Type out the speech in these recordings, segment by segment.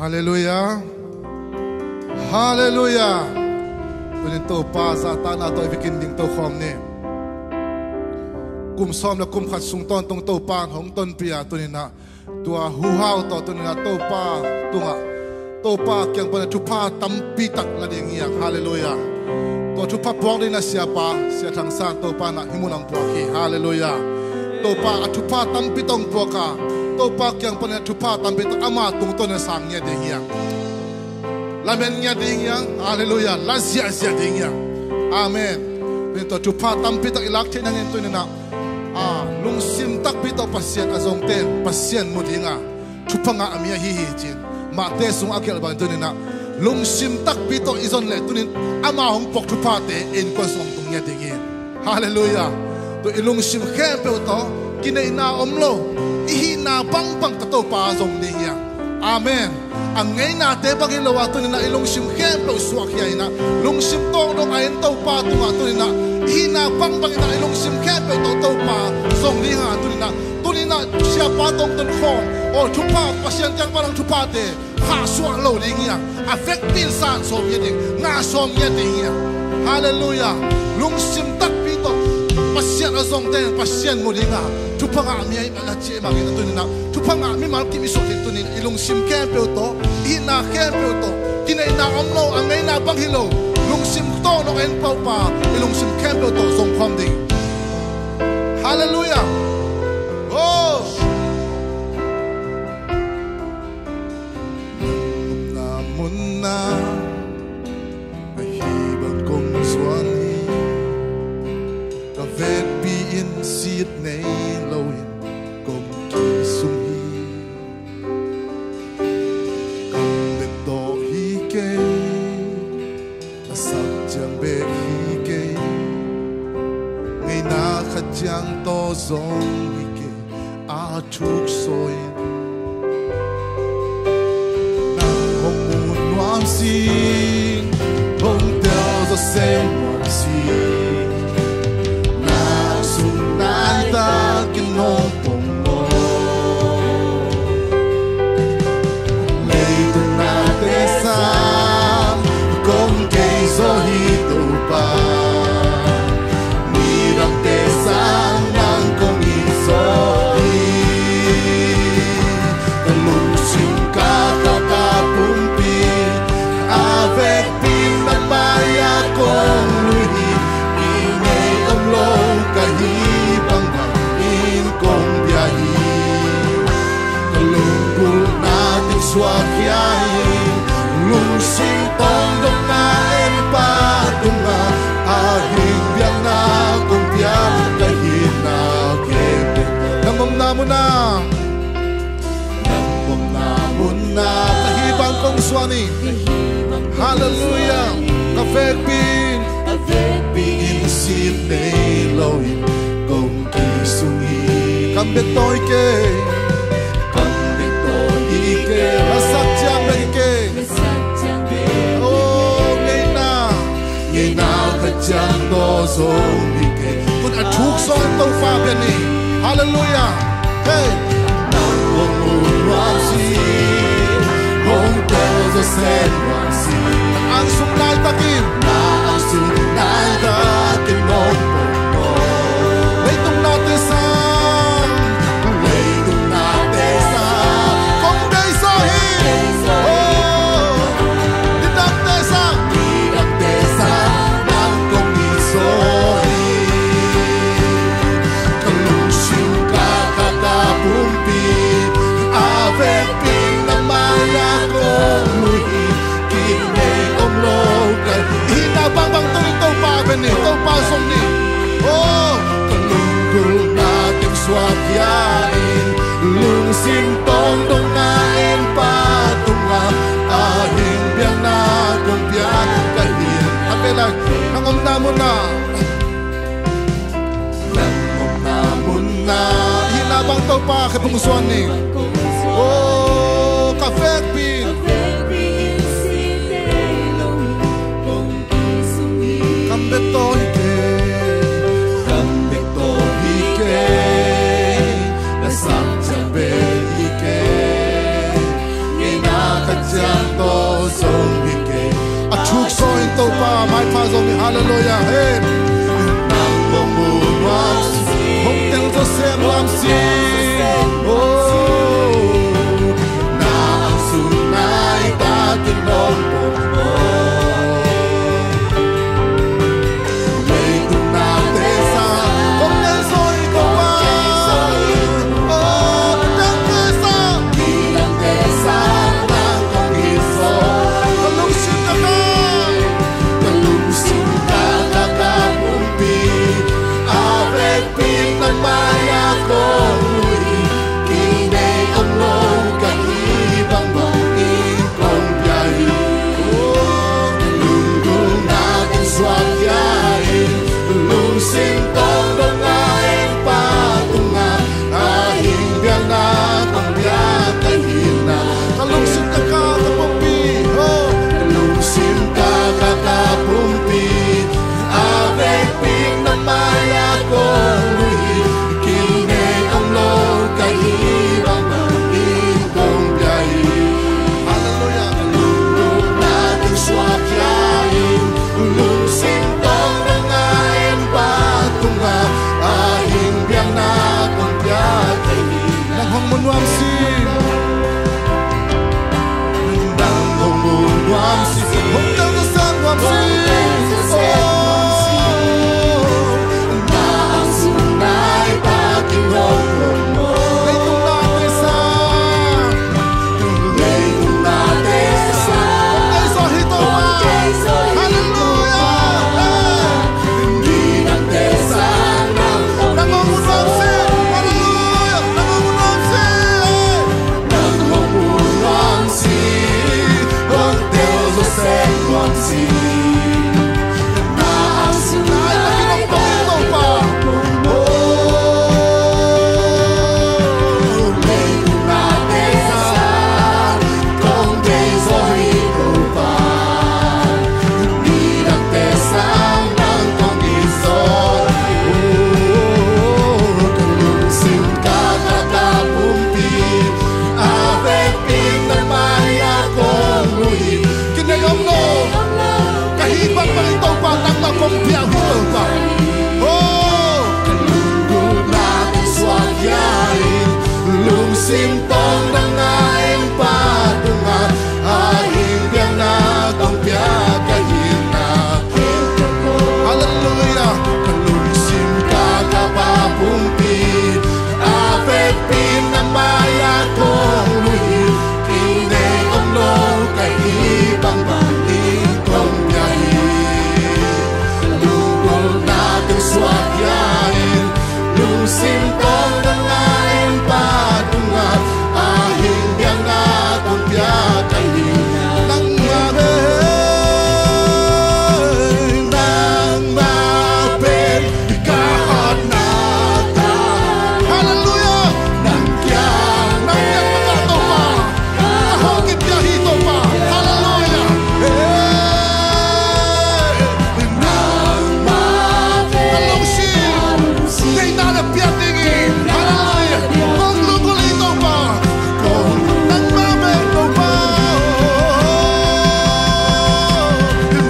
Hallelujah. Hallelujah. Tunin to pa sa tana to ikin ding to khom ni. Kum som na kum khat sung ton tong to pan hong ton pia tunin na tua hu hao to tunin na to pa tunga to pa kyang pa tu pa tampi tak la ding ya. Hallelujah. To tu pa puang din na sia thang san to pa na himunang puak hi. Hallelujah. To pa tu pa tampi tong puaka. To pa kyang pa na tu pa tampi tak ama tung ton na sang nya ding ya. La men nya ding yang. Hallelujah. La sia ding yang. Amen. Ni to tu pa tampi tak ilak the nang en tu na lung sim tak pi to pasien azong ten pasien mudinga tu pa nga amia hi chin ma te sung akel ban tu na lung sim tak pi to izon le tu ni ama hong pok tu pa te en ko som tung nya ding yin. Hallelujah. To ilung sim khe pe to kinai na omlo ihi na bang ka to pa zong ding yang. Amen. Ang ngay na te pag ilawa to na ilong sim kemplo suwak yay na lung sim tong dong ayin to pa to nga to na hina bang na ilong sim kemplo to pa song li nga to na siya pa tong ton khom o tupa pasyan jang parang tupa te ha suwak lo ding yang affect pinsan som yeding nga som yeding yang. Hallelujah. Lung sim tak pito pasyan azong ten pasyan mo di nga tupa nga amiyay malachi magina to na tupa nga mi mal kimi sokin to ni ilong sim kemplo to hina kemplo to kinay na omlo ang ngay na bang hilo lung sim to no en pau pa ilong sim kemplo to song khom ding. Hallelujah. Oh namun na mahibang kong swani kavet biin siit nay lawin kong kisung hi kamdet to hike nasak jang be hike ngay nakadyang to zong hike atuk soin nang hong moon wam sing hong tell the same one sing ta kinong pong mo Later na tesam kong kay so hito pa Mirang tesam ng kong isoi Talusin ka kakapumpi Avec pinabaya kong luhi Ingay omlong kahibang swakyain lung sing tong dong na en pa tunga ahing biang na kung piang kahin na kebe namom na kahibang kong swani. Hallelujah. Kafekpin Sydney loin kong kisungi kambetoy ke masak jang ke oh ngay na kajang do zong ke kun atuk song to fa ni. Hallelujah. Hey nang wam si hong tell the same one si ang sunay takin nong po leitung natin sa Ito pasong ni oh kalunggol nating swakyain lungsim tong dongain patunga ahing biang na kumpian kahin apelag nangomnamon na hinabang to pa kapungsuan ni oh kafekpin Kambeto hike nasam jang be hike ngay nakadyang Hallelujah. Hey. Nang mumuwas, hong cho xem làm gì. Na ang sunay ta tinong po. May tunate sa kung nensoy ko pa. Nang kesa, bilang kesa ng Panginoon. Kalungsin ka ka. Kalungsin ka kakapumpi. Avet pinagmaya ko. Kinay ang long kahibang maikong biyahe. Lungkong natin swakyahin. Lungsin tong dongain patunga. Ahing biyang natang biyakahin na. Kalungsin ka kakapumpi. Kalungsin ka kakapumpi. Avet pinagmaya ko. Kinay ang long kahibang maikong biyahe. Hallelujah. Lungkong natin swakyahin. Lungsin tong dongain patunga. Ahing biyang natang biyakahin. Naghong munwang sin. Naghong munwang sin. Hongdang nasang wang sin. Na ang sunay pakinong mo. Laytong natin sa. Laytong natin sa. Hongday sa hito pa. Hallelujah. Hindi natin sa. Nangungunwang sin. Hallelujah. Nangungunwang sin. Nangungunwang sin. Hongday sa senwang sin. Na ang sunay pakinong pa. Laytong natin sa. Kung kay sa hito pa. Hindi natin sa ng Panginoon. Kalungsin ka kakapumpi. Avet pinagmaya kong luhin. Kinayong no. Kahibang pa ito pa. Taklang kong biyaw ito pa. Kalungkong natin swakyahin. Lungsin tong nangain patunga. Ahing biyang natang biyakahin na. Hallelujah. Kalungsin ka kapapumpi. Avet pinamaya kong luhin. Kinay ang long kahibang maikong biyahe. Kalungkong natin swakyahin. Lungsin tong nangain patunga. Ahing biyang natang biyakahin. Nang mabel, ikahat nata. Hallelujah! Nang kiyang mga ito pa. Kahongit biyahito pa. Hallelujah! Nang mabel, kalungsin. Kay nanap biyatingin. Hallelujah! Kung lungkol ito pa. Kung nang mabel ito pa.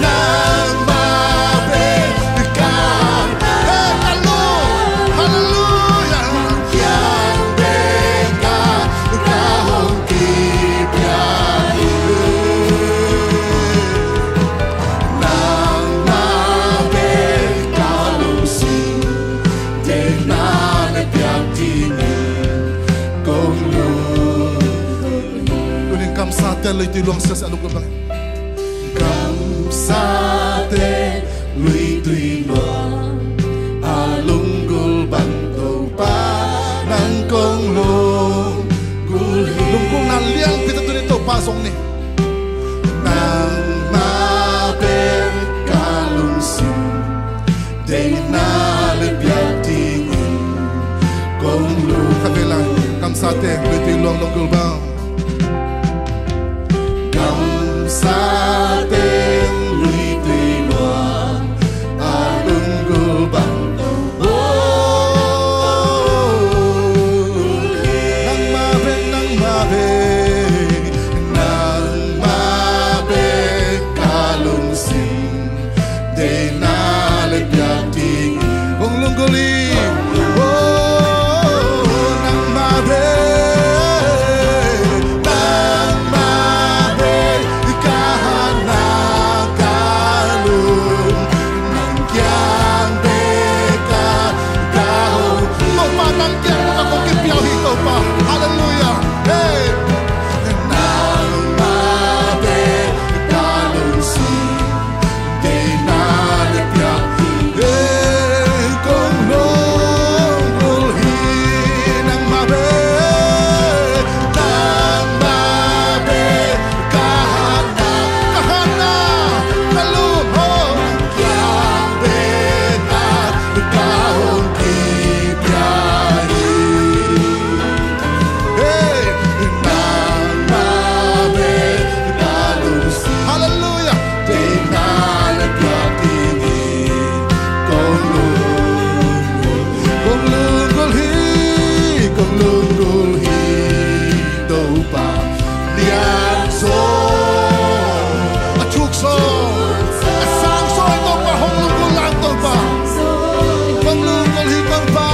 Nang mabel, ikahat. Hallelujah! Kiyang beka, kahongit biyahe. Nang mabel, kalungsin. Di na nagbiyatingin. Kung kuning kamsate loy tulong sa alok lang. Kamsate loy tulong. Alunggol banto pa ng kong lunggol. Lungkong naliang pito nito pasong ni. Nang mabel kalungsin. Di na nagbiyatingin. Kung lukabilang kamsate loy tulong lunggol bang. Kamsate loy tulong. Alunggol banto. Nang mabel, nang mabel. Nang mabel kalungsin. Di na con lungul hi tàu pa lian so a chuk so a sang so tàu pa hong lungul lang tàu pa con lungul hi tàu pa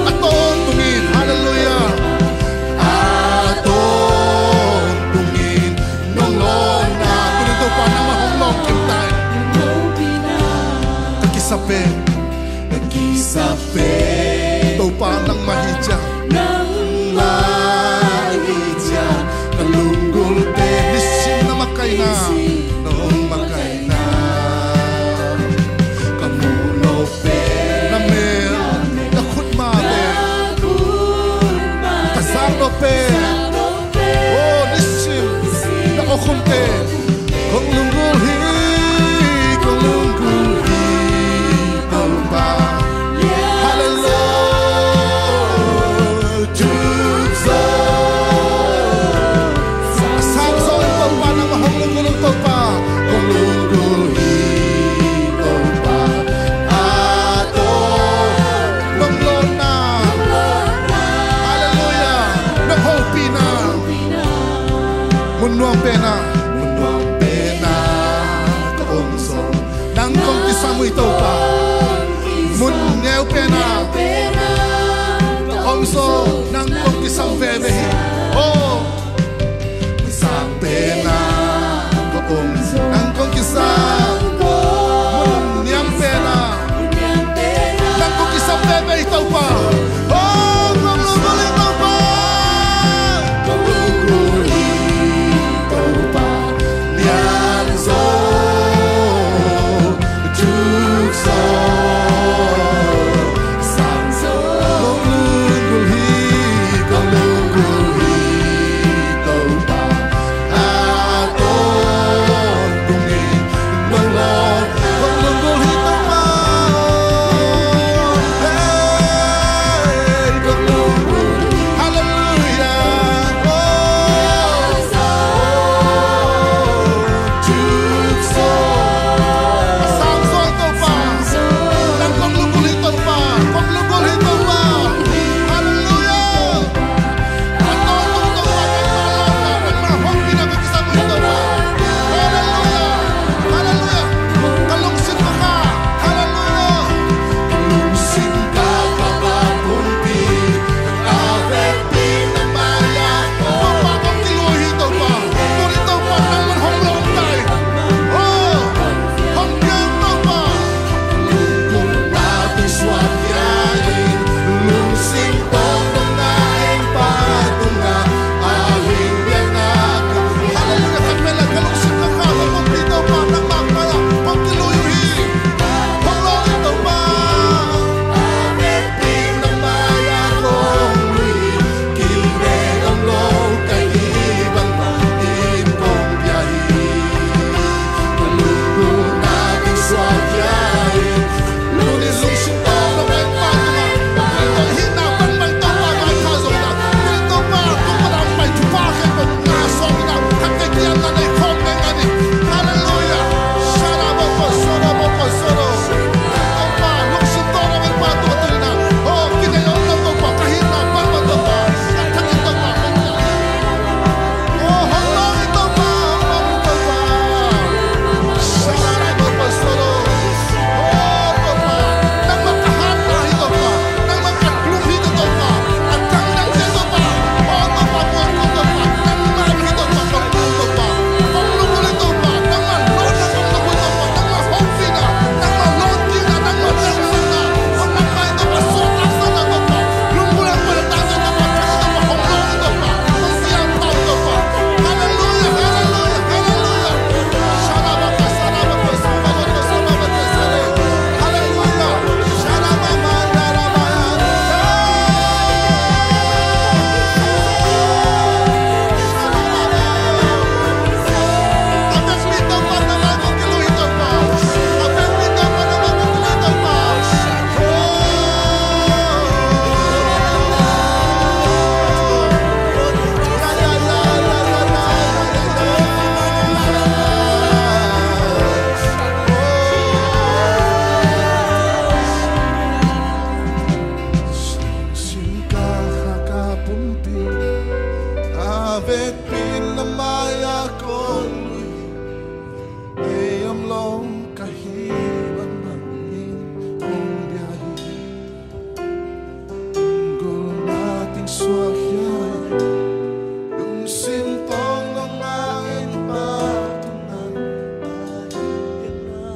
a ton tungin hallelujah a ton tungin nong lon na tunin tàu pa na mahong long kim tai takisape tàu pa nang mahija kalunggul pe nisim na makay na nong makay na kamuno pe na mer na khutma pe kasano pe oh nisim na okhum pe kalunggul hi tàu pa Munuang pena ka omso nang kong kisamu ito pa munyeu pena ka omso nang kong kisam bebe oh kisam pena ka omso nang kong kisam munyang pena nang kong kisam bebe ito pa oh kong lungul ito pa Hallelujah. avec pin na maya con e am long kahiban mangin kung biyahe tunggol nating swahya yung sintong ng aking patunan ay na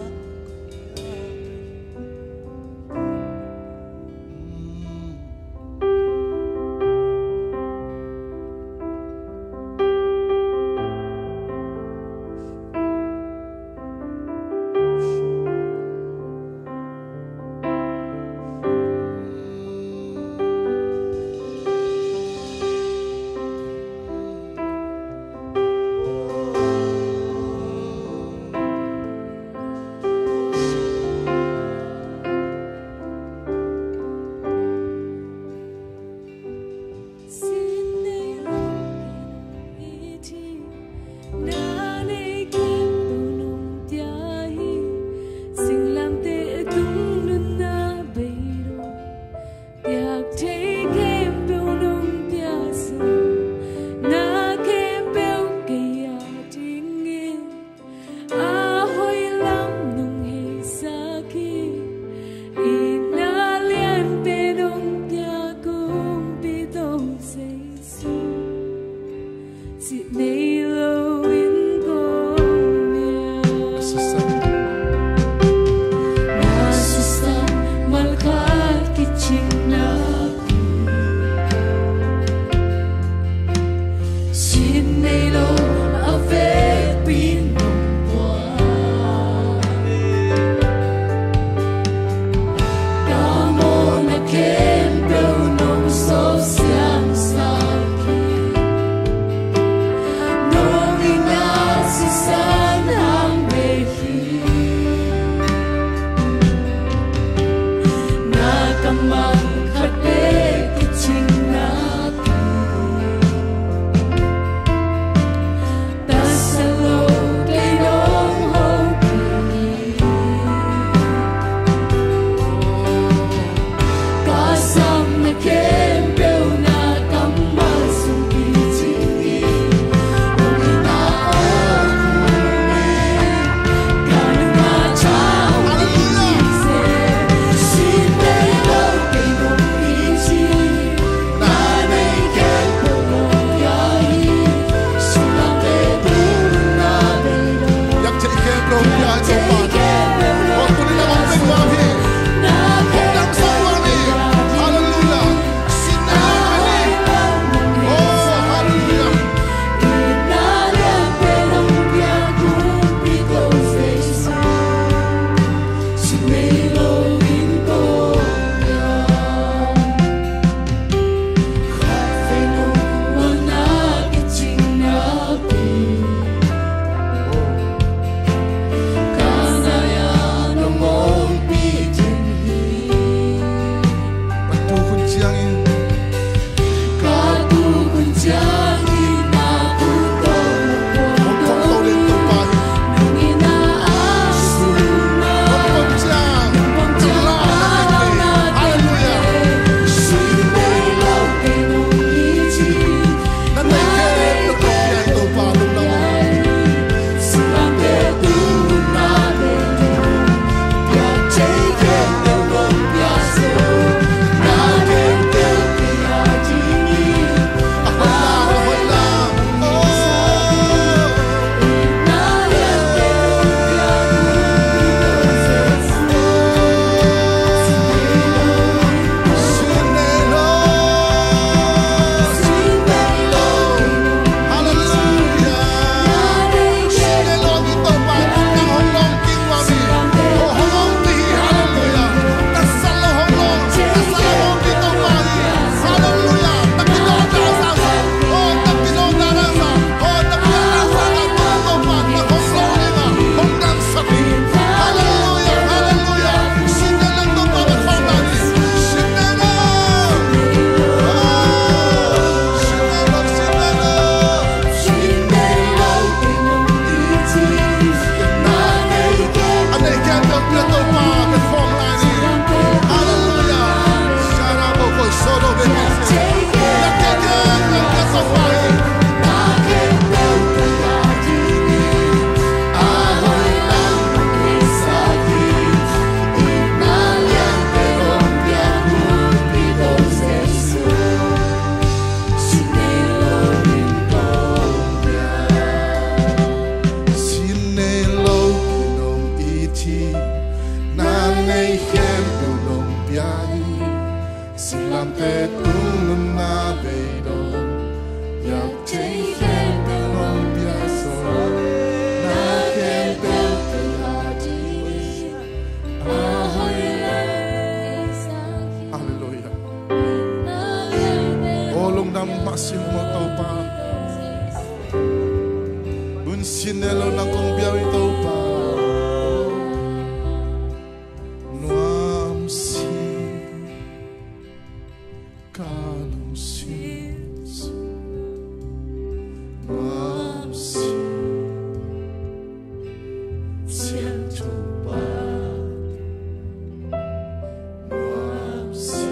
masih mo tau pa un sinelo nang kong biaw tau pa nuam si kalum si nuam si sian coba nuam si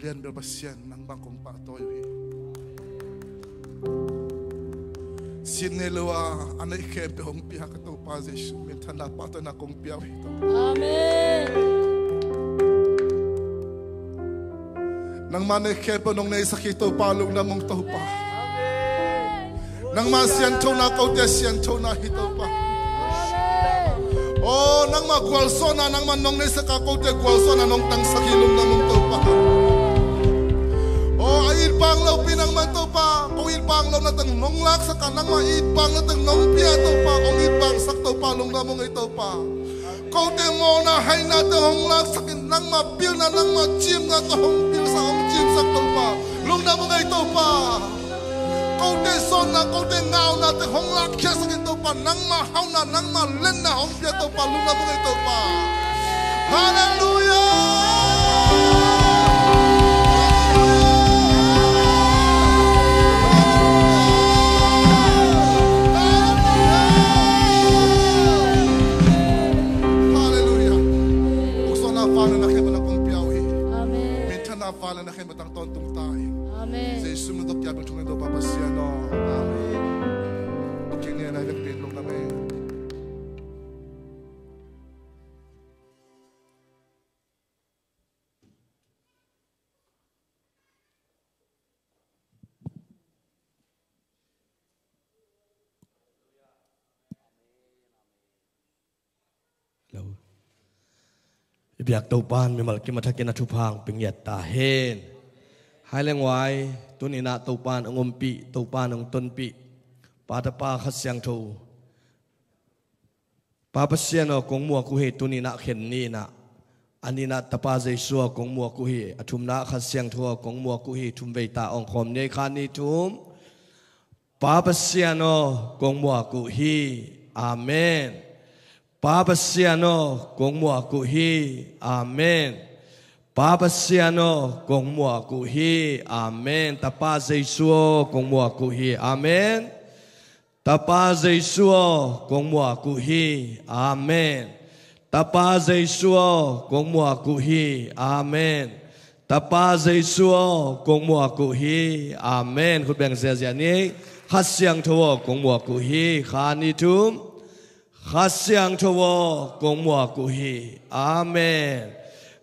Lian berbasian nang bangkong pak toyo sinelua anak kebe hong pihak tu pazish mentanda pato na kong piaw ito. Amen. Nang mana kebe nong naisakito palong na mong taupa. Nang masiyan to na kau desiyan to na hito pa. Oh nang magwalso na nang manong naisakako te gwalso na nong tang sakilong na mong taupa. Oh, ait bang lau pinang manto pa, kung ait bang lau natang nong lak sa kanang ma ait bang natang nong pia to pa, kung ait bang sak to pa nong namong ito pa. Kau te mo na hay na to hong lak sa kinang ma pil na nang ma chim na to hong pil sa hong chim sak to pa, nong namong ito pa. Kau te son na kau te ngao na te hong lak kya sa ito pa, nang ma haw na nang ma len na hong pia to pa, nong namong ito pa. Hallelujah. Fala na kayo matang tontong tayo. Amen. Sa sumunod kaya ng tunay daw papasyan. Amen. Okay niya na nagpilong kami. Hello. Ibiak taupan mimal kimatakin na tupang pingyat tahin. Haileng wai tunina taupan ang umpi taupan ang tunpi. Pada pa kasyang tu. Papasyan kung mua kuhi tunina khenina. Anina tapazay suwa kung mua kuhi. Atumna kasyang tu kung mua kuhi tumvei taong kom ne kani tum. Papasyan kung mua kuhi. Amen. Papasyan kung mua kuhi. Amen. Papasyan kung mua kuhi. Amen. Tapazay suwa kung mua kuhi. Amen. Tapazay suwa kung mua kuhi. Amen. Tapazay suwa kung mua kuhi. Amen. Tapazay suwa kung mua kuhi. Amen. Kut beng zia ni hasyang tuwa kung mua kuhi. Khani tum. Khasyang tawo kong mua kuhi. Amen.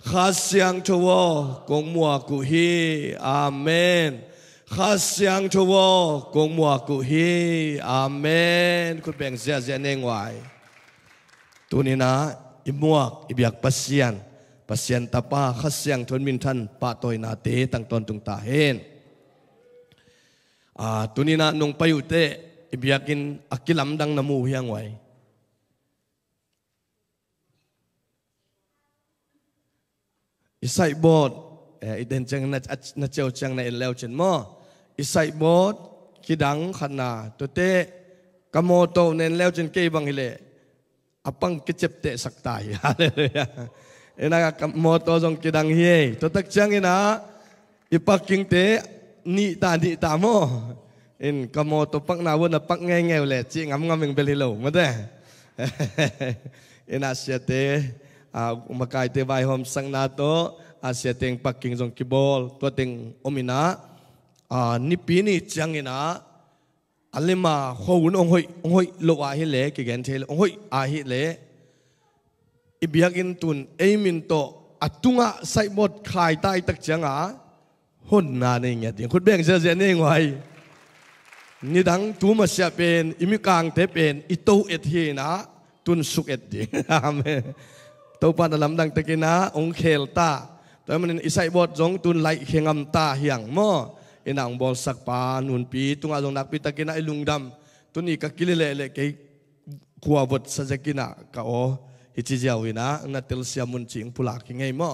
Khasyang tawo kong mua kuhi. Amen. Khasyang tawo kong mua kuhi. Amen. Kut beng zia neng wai. Tunina imuak ibiak pasyan. Pasyan tapa khasyang tun mintan patoy na te tang ton tung tahin. Tunina nung payute ibiakin akilamdang namu hiyang wai. Isai bot, iden ceng na ceu ceng na ileu cen mo. Isai bot kidang khana, tote kamoto nen leu cen kei bang hile, apang kecep te saktai. Haleluya. Ina kamoto jong kidang hiye, totak ceng ina ipaking te ni ta mo. In kamoto pak nawon na pak ngeng le, ci ngam ngam ing belilo, mate. Ina siate. Umakai te vai hom sang nato asia teng paking jong kibol to teng omina nipini changina alima houn onghoi lo a hi le ki gen thel onghoi a hi le ibiakin tun aimin to atunga saibot khai tai tak changa hon na ne nya ting khut beng se ne ngoi นี่ดังตัวมาเสียเป็นอิมิกางเทเป็นอิโตเอทีนะตุนสุกเอ็ดดิอาเมนตัวปานลำดังตะกินะองเคลตาแต่มันอิสัยบทจงตุนไหลเข่งมตาเหียงมออินางบอลสักปานุนปีตุงอาจงนักปีตะกินะไอลุงดำตุนีกักิเลเลเลกขัวบทสัจกินะกะโอฮิจิเจ้าวินะนัตเตลเซียมุนจิงพุลากิงไงมอ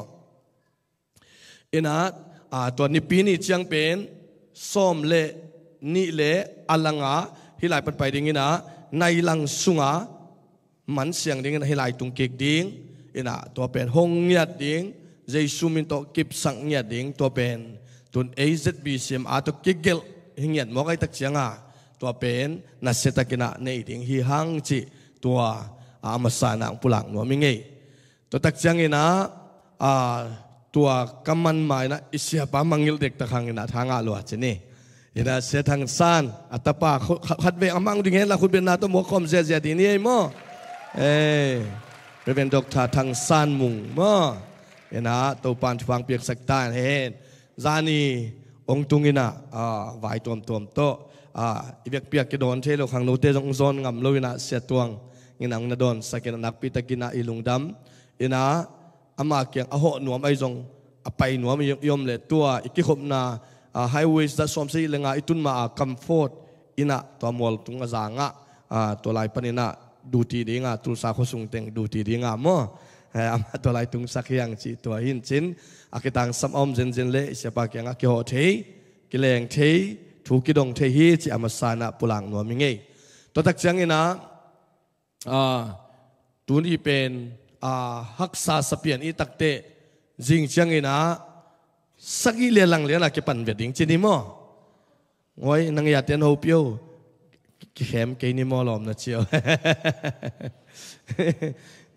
อินะตัวนี้ปีนี้จังเป็นส้มเลนี่เลอลังอาฮิลายปัดไปดิ้งนะในลังสุงามันเสียงดิ้งนะฮิลายตุงเกกดิ้งอินะตัวเป็นหงเงียดดิ้งใจซูมินโตกิบสังเงียดดิ้งตัวเป็นตุนAZBCMตัวเกกเกลหิงเงียดมอกไอตักเสียงตัวเป็นนัสเซตกินะในดิ้งฮิฮังจิตัวมาสานังปุลังนัวมิงเงตัวตักเสียงอินะตัวกำมันหมายนะอิสยาปามังยิลเด็กตะขังอินะทางอาลัวเจนี่อินะเสทางซานอัตปาขัดเวอมังดิ้งเห็นละคุณเป็นนาตัวหมวกคอมเสียดีนี่ไอ้หม้อเป็นดอกทาทางซานมุงหม้ออินะตัวปานฟังเปียกสักตาเห็นจานีองตุงอินะไหวตัวโตอีเปียกกิโดนเทโลขังโนเตจงซอนงำโลวินะเสียตวงอินังนาดอนสักนักปิตกินะอิลุงดำอินะอามาเกียงอโหหนวมไอจงไปหนวมยมเลยตัวอีกขบนาไฮเวย์จะสวมสีเลงาอิตุนมาคัมฟอร์ตอินะตัวมอลตุงจางะตัวลายปนินะดูทีดีงาตุสาขสุงเต็งดูทีดีงามออามาตัวลายตุงสักยังจีตัวหินจินอากิตังสัมอมเจนเล่เสียปากยังอากิโหเทกิเลงเทถูกิดงเทฮีจีอามาสานะปุลังหนวมิงเงตัวตักจังอินะตัวนี้เป็นฮักษาสเปียนอีตักเตจิงจังอินะสักอีเลียลังเลียนะเก็บปันเวดิงจีนิมอโอ้ยนังยาเตียนหูเปียวเข็มเกนิมอลอมนะเชียว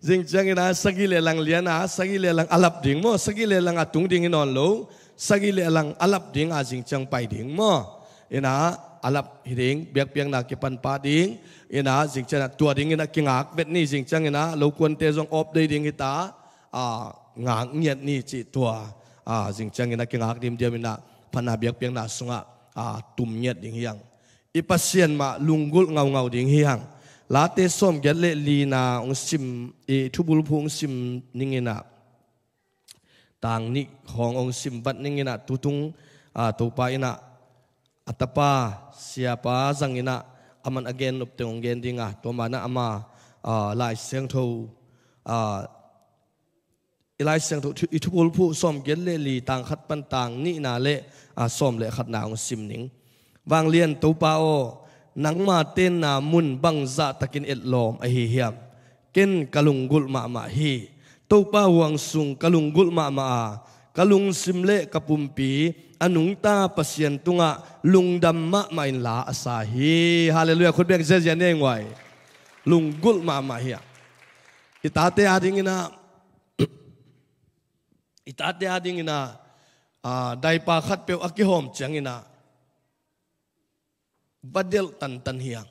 จิงจังอินะสักอีเลียลังเลียนะสักอีเลียลังอัลับดิ่งมอสักอีเลียลังตุงดิ่งนอนโลสักอีเลียลังอัลับดิ่งจิงจังไปดิ่งมออินะอัลับหิดิ่งเบียกเปียงนักเก็บปันปาดิ่งอินะจิงจังตัวดิ่งอินะกิงอักเวดนี่จิงจังอินะเราควรเตจงอบได้ดิ่งอิตางางเงียดนี่จิตัวจิงจังอินะกิงอักดิมเดียมินะพันนาเบียกเปียงนักสุงตุ่มเงียดดิ่งเฮียงอีปัสเซียนมาลุงกุลเงาดิ่งเฮียงลาเตส้มเกลเลลีนาองซิมทุบุลพุงซิมนิ่งอินะต่างนิขององซิมบัดนิ่งอินะตุตุงตัวไปอินะอัตปาเสียปาจังอินะอามันอเกนอุปเตงเกนดิ่งตัวมานะอามาลายเสียงทูลายเสียงทูอิทุบุลพุส้มเกลเลลีต่างขัดปันต่างนี่นาเลส้มเลขัดนาองซิมนิ่งวางเลียนตัวปาโอนังมาเต้นนามุนบังซาตะกินเอ็ดลมไอเฮียมเกินกะลุงกุลมาฮีตัวป้าวังสุงกะลุงกุลมากะลุงซิมเล่กะปุมปีอนุงตาปัสยันตุงะลุงดัมมะมาอินลาอาซาฮีฮาเลลูยาคุณเบียงเจเจเนงไว้ลุงกุลมาเฮียอิตาเตอาดิงินะอิตาเตอาดิงินะได้ปาขัดเปียวอักิโฮมจังอินะบัดเดลตันเฮียง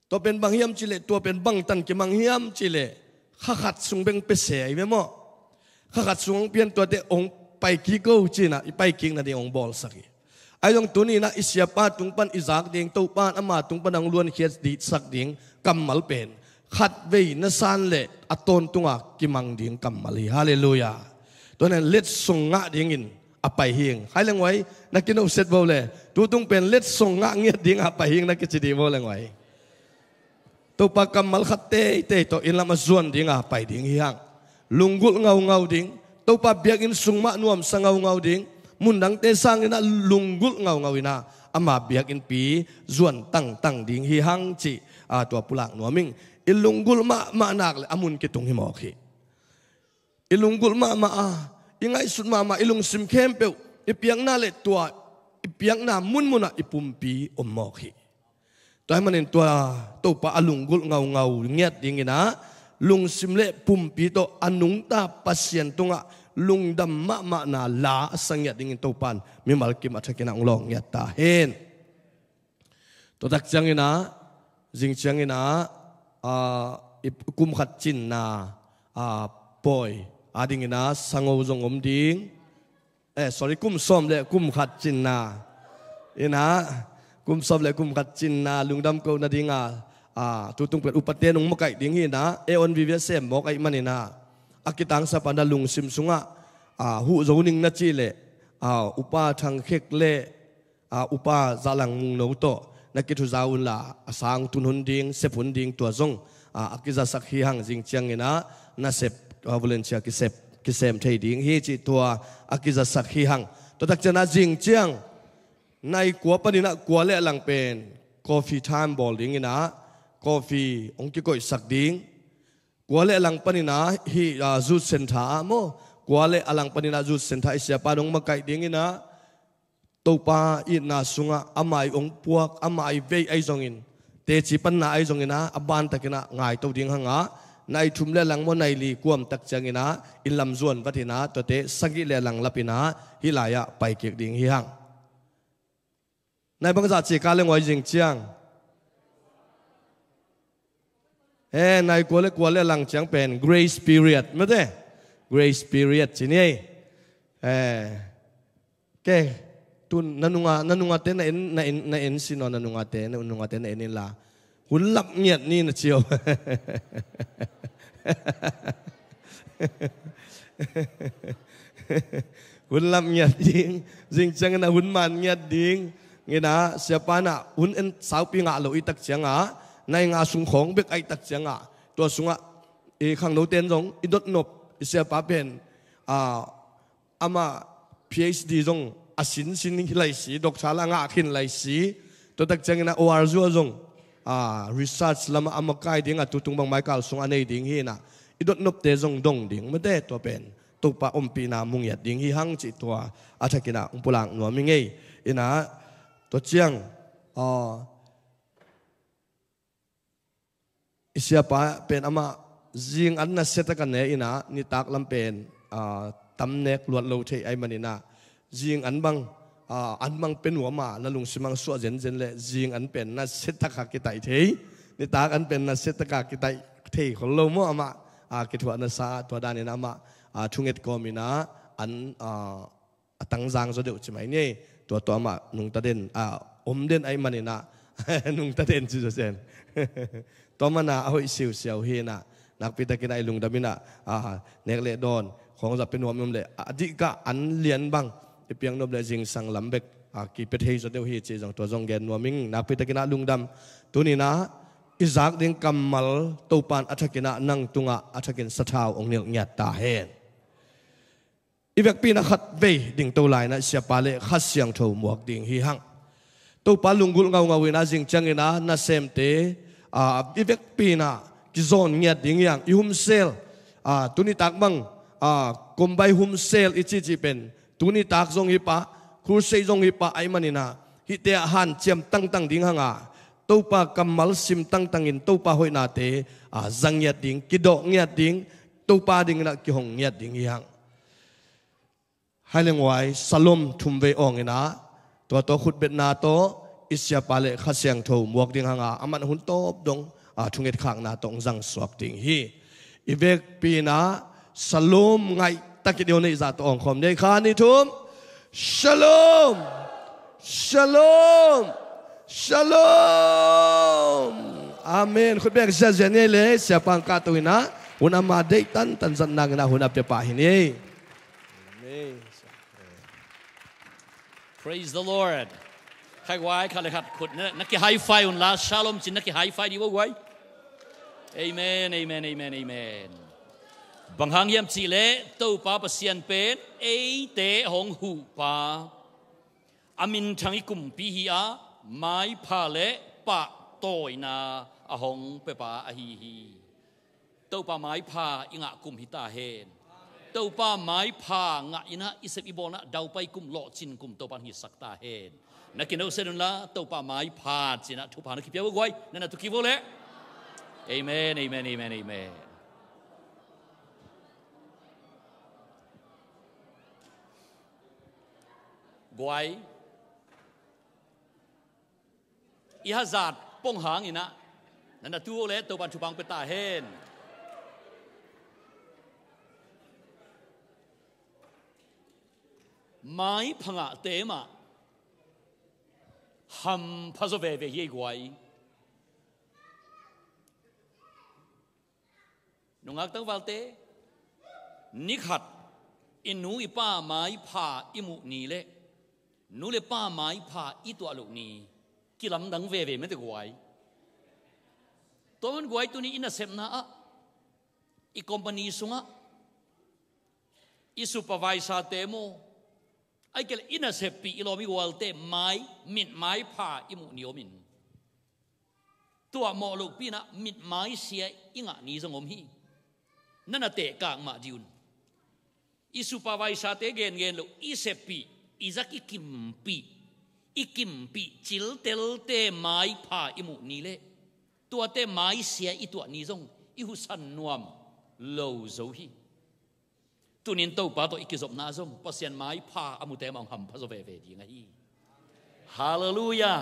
ตัวเป็นบางเฮียมจิเลตัวเป็นบางตันกิมังเฮียมจิเลข้าขัดสุงเบงเปเสยไม่หมอข้าขัดสุงเปลี่ยนตัวเดองไปกิโก้จีน่ะไปกิงน่ะเดองบอลสักไอ้ตรงตัวนี้นะอิสยาปาตุงปันอิซักเดงตัวปานอามาตุงปันอังล้วนเขียดดีสักเดงกำมัลเป็นขัดเวนซานเล่อตนตุงกิมังเดงกำมัลฮาเลลูยาตัวนั้นเล็ดสุงงะเดงินไปเฮียงใครเลี้ยงไว้นักกินอุเสตบอลเลยตัวต้องเป็นเล็ดส่งงะเงียดดิ้งไปเฮียงนักกิจดีบอลเลี้ยงไว้ตัวปากกำมัลขัดเตยตัวอินละมาส่วนดิ้งไปดิ้งเฮียงลุงกุลเงาดิ้งตัวปากเบียกินสุงมะนวมสังเงาดิ้งมุนดังเตสังอินะลุงกุลเงาอินะอามาเบียกินปีส่วนตั้งดิ้งเฮียงจีตัวปุลักนัวมิงอิลุงกุลมะนักเลยอามุนกิตุงหิมอขีอิลุงกุลมะยังไงสุดมาอิลุงซิมเข้มเปียวอีเปียงน่าเล็ดตัวอีเปียงน่ามุนอีปุ่มปีอมหมอกฮีตัวให้มันเห็นตัวปะอลุงกุลเงาเงียดอย่างงี้นะลุงซิมเล่ปุ่มปีตัวอนุงตาปัสยันตุงะลุงดำมะนาลาสังเงียดอย่างงี้ตัวปันมีมาลกิมาทักกินังลองเงียดตาเห็นตัวตักจังงี้นะจิงจังงี้นะกุมขัดจินนาปอยอาดิงินะสังโอจงอมดิ้งsorry กุมส้มเลยกุมขัดจินนาอินะ กุมสอบเลยกุมกัดจินนาลุงดำกูนาดิงตุตุงเป็นอุปเทนงมะไก่ดิ้งหินะเอออนวิเวเซมบอกไอ้มันนี่นะอากิตังสะปันดาลุงซิมสุงหูโจนิงนัดจีเลอุปาทางเขกเลอุปาจาลังมุงโนโตนักกิจจาอุนละสางตุนหุนดิงเสพหุนดิงตัวจงอากิจสักฮีหังจิงเชียงนะน่าเสพบุเลนเชียกิเสพเทดิงฮีจิตัวอากิจสักฮีหังตัวตักจะน่าจิงเชียงในกัวปนินะกัวเล่หลังเป็นกาแฟไทม์บอลดิงนะกาแฟองค์กิโกยสักดิงกัวเล่หลังปนินะฮีจูดเซนทาโมกัวเล่หลังปนินะจูดเซนทาอิเสียปาดงมาไกดิงนะตัวปาอินาสุงะอามาองปวกอามาเวไอจงอินเตจิปันนาไอจงอินะอบานตะกินะง่ายตัวดิ่งหังในทุ่มเล่หลังโมในลีกวมตักจังอินะอินลำจวนวัฒนาตัวเตสักิเล่หลังลับอินะฮิลายะไปเก็กดิ่งฮิหังในบางจัดจีการเล่นไว้จริงจังในกัวเล่หลังจังเป็น grace period ไม่ใช่ grace period จีนี่แกตุนนันงาเต้นในเอ็นซินอนันงาเต้นเอ็นละหุ่นลับเงียดนี่นะเชียวหุ่นลับเงียดดิ้งจริงจังนะหุ่นมันเงียดดิ้งงี้นะเสียปานะหุ่นเอ็นสาวปีงะเราอีตักเสียงในงาสุงของเบกไอตักเสียงตัวสุงข้างโน้ตเต้นจงอิดดนบเสียปาเป็นอามา PhD จงสินไหลสีดอกชาลางาขินไหลสีตัวตักจังนะ OR จัวจงresearch ลำอามาไกดิ้งตุตุงบางไม้กาลสงอันนี้ดิ้งฮีนะอิดดนบเตจงดงดิ้งไม่ได้ตัวเป็นตัวปะอมปีนามุงหยัดดิ้งฮีหังจิตตัวอาจจะกินะอุปลังหนัวมิงเงยอินะตัวเจียงอิเสียปะเป็นอามาจิงอันนั้นเสร็จกันเนี่ยอินะนิตักลำเป็นตำเนกลวดโลเทไอมันนี่นะจิงอันบังเป็นหัวมานั่นลุงสิมังสวดเจนเลยจิงอันเป็นน่าเสตกากิไตเทนิตาอันเป็นน่าเสตกากิไตเทของเราโมอามากิถวนัสาตัวดานินามาทุ่งเอ็ดกอมินะอันตั้งจางจะเดือดใช่ไหมนี่ตัวมานุ่งตาเด่นอมเด่นไอมันนี่นะนุ่งตาเด่นจุดเซนตัวมันน่ะเอาเสียวเฮนะนักพิทักษ์ไอลุงดามินะเนกเลดอนของจะเป็นหัวมันเลยอดีกะอันเลียนบังเพียงนบเลยจิงสังลำเบกกีเป็ดเฮจเดียวเฮจิจังตัวจงแกนหัวมิงนักพิทักษ์ลุงดำตัวนี้นะอิจักดิ้งกำมัลตัวปานอัฐกินะนั่งตุงอัฐกินสะท้าวองเนียงหยัดตาเฮนอีเวกปีนักขัดเวดิ่งตัวลายนะเสียปาเลขัดเสียงโถหมวกดิ่งฮีหังตัวปาลุงกุลเงาวินาจิงจังนะน่าเซมเตอีเวกปีนะกิโซนเงียดดิ่งยังอิฮุมเซลตัวนี้ตักบังกลมใบฮุมเซลอิจิเป็นตัวนี้ตักจงฮิปะครูเซจงฮิปะไอมันนี่นะฮิเตะหันเจียมตั้งดิ่งหังตัวปากำมัลซิมตั้งอินตัวปาหอยนาเตจังเงียดดิ่งกิโดเงียดดิ่งตัวปาดิ่งนะกิหงเงียดดิ่งยังให้เลี้ยงไว้สลมทุ่มเวองอินะตัวขุดเบ็ดนาโตอิสยาปาเลขัดเสียงโถหมวกดิ่งหังอามันหุ่นโตบดงทุ่งเอ็ดข้างนาตงจังสวกดิ่งฮีอีเวกปีนะสลมไงตะกิดเดียวในจัตองคมในคานิทุมชโลมอาเมนคุณเบกเจเนเลเสียปังกาตุยนะหุนอามาเดตันจันนางนะหุนอาเปปาหินี Praise the Lord ใครไว้ใครเลยครับขุดนักกีไฮไฟอุ่นละชาลอมจินนักกีไฮไฟดีว่าไว้ Amen Amen Amen Amen บางครั้งเยี่ยมจีเล่ตู้ปลาเปลี่ยนเป็นเอเตหงหูปลาอามินทางกุมปีฮีอาไม้พาเล่ปะโตยนาอาหงเปปาอาฮีฮีตู้ปลาไม้พาอิงะกุมฮิตาเฮนตู้ปลาไม้พางะอินะอิเซบิโบนะดาวไปกุมโลจินกุมตู้ปลาหิสักตาเฮนนักกินเอาเสร็จแล้วตู้ปลาไม้พาจินะทุกพานักกินเปียวไว้นั่นน่ะทุกกิโวเล่ Amen Amen Amen Amen guai ihazat pong hang ina nana tu ole to ban chupang peta hen mai phanga te ma ฮัมพระเวเวยี่กวยนุ่งอักตั้งวัลเตนิขัดอินูอีป้าไม้ผ่าอิมุนีเละนูเลป้าไม้ผ่าอีตัวลูกนี้กิลำดังเวไม่ได้กวยตัวมันกวยตัวนี้อินาเซมนาอีคอมพานีสุงะอีซูเปอร์วิเซอร์เตโมไอ้เกลอินาเซปีอิโลมิกวัลเตไม้มิดไม้ผ่าอิมุนิโอมินตัวหมอลูกพี่นะมิดไม้เสียอิงะนี้สงมฮีนั่นน่ะเตะกลางมาดิวน์อีซูเปอร์วิเซอร์เตเกนลูกอีเซปีอีจักอีกิมปีจิลเตลเตไม้ผ่าอิมุนีเล่ตัวเตไม้เสียอีตัวนี้สงอีหุสันนวมโลโซฮีตัวนี้โตป่าตัวอีกจบน่าสงเพราะเสียนไม้ผ่าอมุเตมังหัมพระเวเวดีไงฮาเลลูยา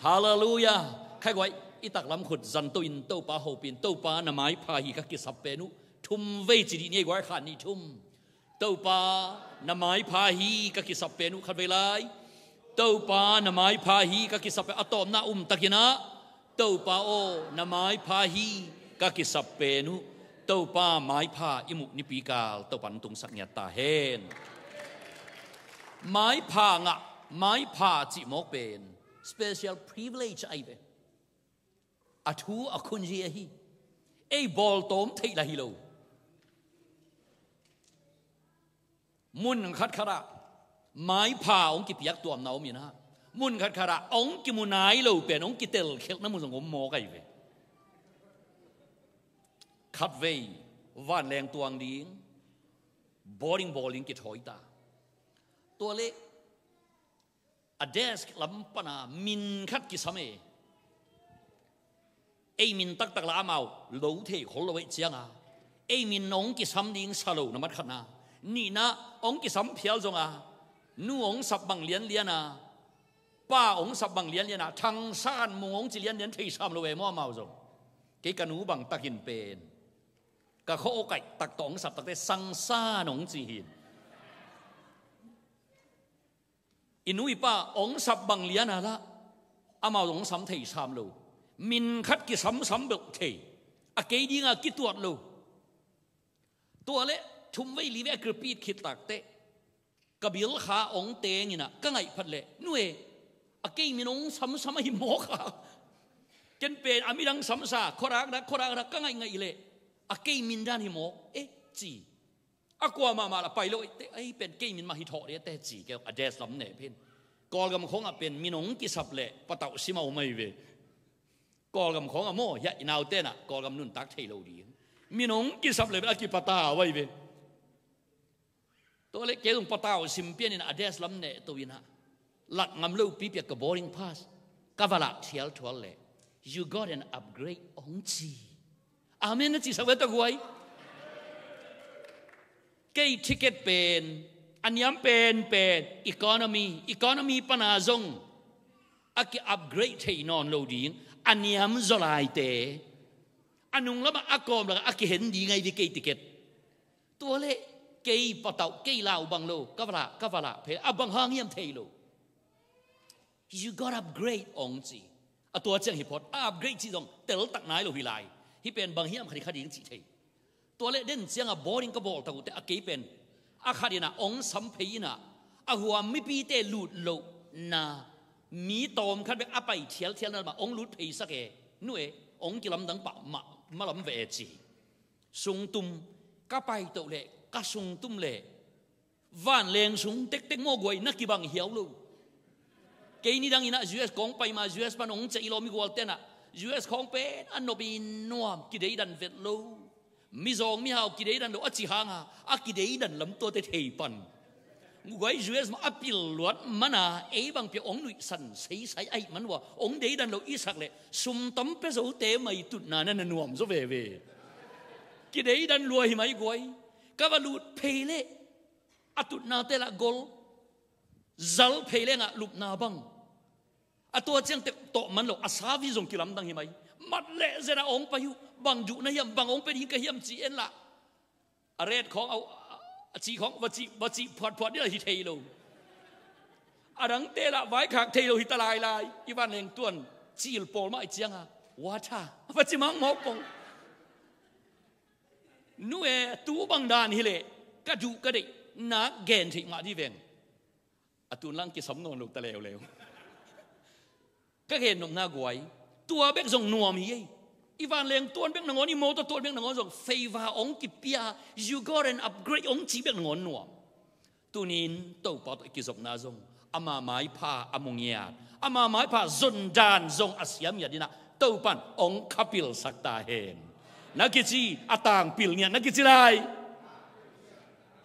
ฮาเลลูยาใครไว้อีตักลำขุดจันตัวอินโตป่าโฮปินโตป่าหน้าไม้ผ่าฮีกักิสับเปนุทุ่มเวจิดีนี่ไว้ขานี่ทุ่มโตป่าหน้าไม้ผ่าฮีกักิสับเปนุขัดเวลาโตป่าหน้าไม้ผ่าฮีกักิสับเปอะตอมน่าตะกินะโตป่าโอหน้าไม้ผ่าฮีกักิสับเปนุโตป่าไม้ผ่าอิมุนิปีกาลโตปันตุงสักญาตาเฮนไม้ผ่างะไม้ผ่าจิมอกเป็น special privilege ไอเบอทูอคุณเจียฮีไอบอลโตมเทละฮิโลมุนขัดขระไม้ผ่าองกิปียกตัวน้ามีนะมุนขัดขระองกิมุนายโลเป็นองกิเตลเขลน้ำมุนสงมโมกไอเบขัดเวว่านแรงตัวดิ้งบอลลิงกิถอยตาตัวเล็กอเดสลำปนามินขัดกิสเมไอมินตักละอามาโลเทขลไว้เจียงไอมินน้องกิสัมดิ้งสโลนมัดขนานี่นะองกิสัมเพียวจงนู่องสับบังเลียนป้าองสับบังเลียนทางซ่านมงจิเลียนที่ซ้ำโลเวมั่วเมาจงเกกันหูบังตะกินเป็นกะเขาโอไก่ตักตองสับตักได้สังซ่าหนงจีหินอินุยป้าองสับบังเลียนละอามาองสัมที่ซ้ำโลมินคัดกิสัมเบิกเทอเกดีงากิตัวโลตัวเละชุมไว้ลีเวกระปีดคิดตักเตะกบิลขาองเตงินะก็ไงพัดเละนู่เออเกมินองสัมหิมโมขาจนเป็นอามิดังสัมซาขรักก็ไงเละอเกมินด้านหิมโมจีอากวามาละไปเลยไอเป็นเกมินมาหิทอเดียแต่จีแกอเดสลำเนเพนกอลกำของเป็นมินองกิสับเละปะเต่าซิมาไม่เวกอลกำของโมยะอินาวเตนะกอลกำนุนตักเทโลดีมินองกิสับเละเป็นอากิปะตาไว้เวตัวเล็กเกตุงปะตาซิมเปียนินอเดสลำเนตัววินะหลักงำลูปีเปียกกับ boarding pass กาบละเทียลทวลเละ you got an upgrade องจีอาเมนนะจีสวัสดิ์ตะกวยเกย์ทิเก็ตเป็นอันยามเป็นeconomy ปนาจงอากิอัปเกรดให้นอนโลดิ้งอันยามจลายเตอันนุ่งแล้วมาอากอมแล้วอากิเห็นดีไงที่เกย์ทิเก็ตตัวเล็กเกย์ปะเต่าเกย์ลาวบังโลกาบละเพอบังหางเยี่ยมเทโล you got upgrade องจีตัวเจ้าหิพอดอัปเกรดจีจงเตลตักนายโลวิไลที่เป็นบางเฮียมคดีจีเทตัวเล็กเด่นเสียงบอลลิงกบอลตะกุแต่อากีเป็นอาคาดีนะองสัมเพยนะอาหัวไม่ปีเตลุดโลนะมีตอมขันเป็นอาไปเทียลนั่นมาองลุดเพยสักนู่องกิลำดังปะมาลำเวจีสุงตุมก็ไปตัวเล็กก็สุงตุมเล็กว่านแรงสุงเต็กโมกวยนักกีบังเหี่ยวลูเกนี่ดังอินะ US ของไปมา US มันองจะอิโลมิกวอลเตนะ US ของเป็นอันโนบินนัวกิเดดันเวทโลมิซองมิฮาวกิเดดันโลอจิฮังฮะกิเดดันลำตัวเตะปันงวย US มาอภิลวัดมันนะบังเปียองนุยสันใส่ไอมันว่าองเดดันโลอิสักเลยสุมตั้มเปโซเตไม่ตุนานั่นนวมโซเวกิเดดันรวยไหมกวยกบลูดเพเลอตุนาเตละกอลจัลเพเลงะลุบนาบังตัวเจียงเตะโตมันหลอกอาซาวิจงกิลำดังยังไงมัดเละเจระองไปอยู่บังจุนะยำบังองเป็นหิงกะยำจีเอ็นละเรดของเอาจีของวัจีพอดนี่อะไรที่เทโล ดังเตละไว้ขากเทโลหิตลายลายอีวันเองต้วนจีลโปลมาไอเจียงอ่ะว่าท่าปัจจิมังหมอกปงนู่เอตู้บังดานฮิเลกระดูกระดินักเกณฑ์ที่มาที่เวงตุนลังกิสมนนลูกตะเลวเลวก็เห็นหนุ่มหน้ากวยตัวเบกส่งนัวมีอีวันเลี้ยงตัวเบกหนังอีโมตัวเบกหนังส่งเฟวาองกิปีย you got an upgrade องจีเบกหนังนัวตัวนี้ตัวปอดกิสมนาส่งอามาไม้ผ้าอามงยาอามาไม้ผ้าจนดานส่งอาเซียมยาดีนะตัวปันองคปิลสักตาเห็นนักกิจีอาต่างปิลเนี่ยนักกิจีไร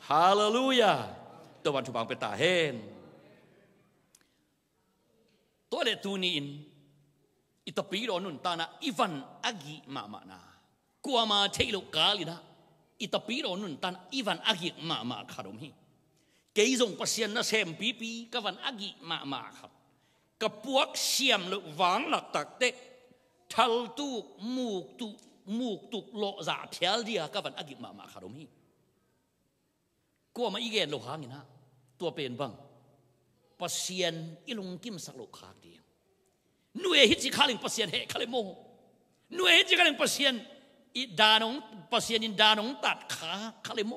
ฮาเลลูยาตัววันทุบังเป็นตาเห็นตัวเล็กตัวนี้อิตาปีโรนุนตานะอีวันอากิมามานากัวมาเทโลกาลินะอิตาปีโรนุนตานะอีวันอากิมามาคารมีเกี่ยงปัสยันนะเซมปีปีกับวันอากิมามาครับกับพวกเสียมหรือวางหลักตักเตะทัลตุกมูกตุกโลจ่าเทียลเดียกับวันอากิมามาคารมีกัวมาอีเกนโลหางินะตัวเป็นบังปัสยันอิลุงกิมสักโลคาเดียหน่วยฮิจิคาลิงปัสยันเฮคาเลโมหน่วยฮิจิคาลิงปัสยันอิดานงปัสยันอินดานงตัดขาคาเลโม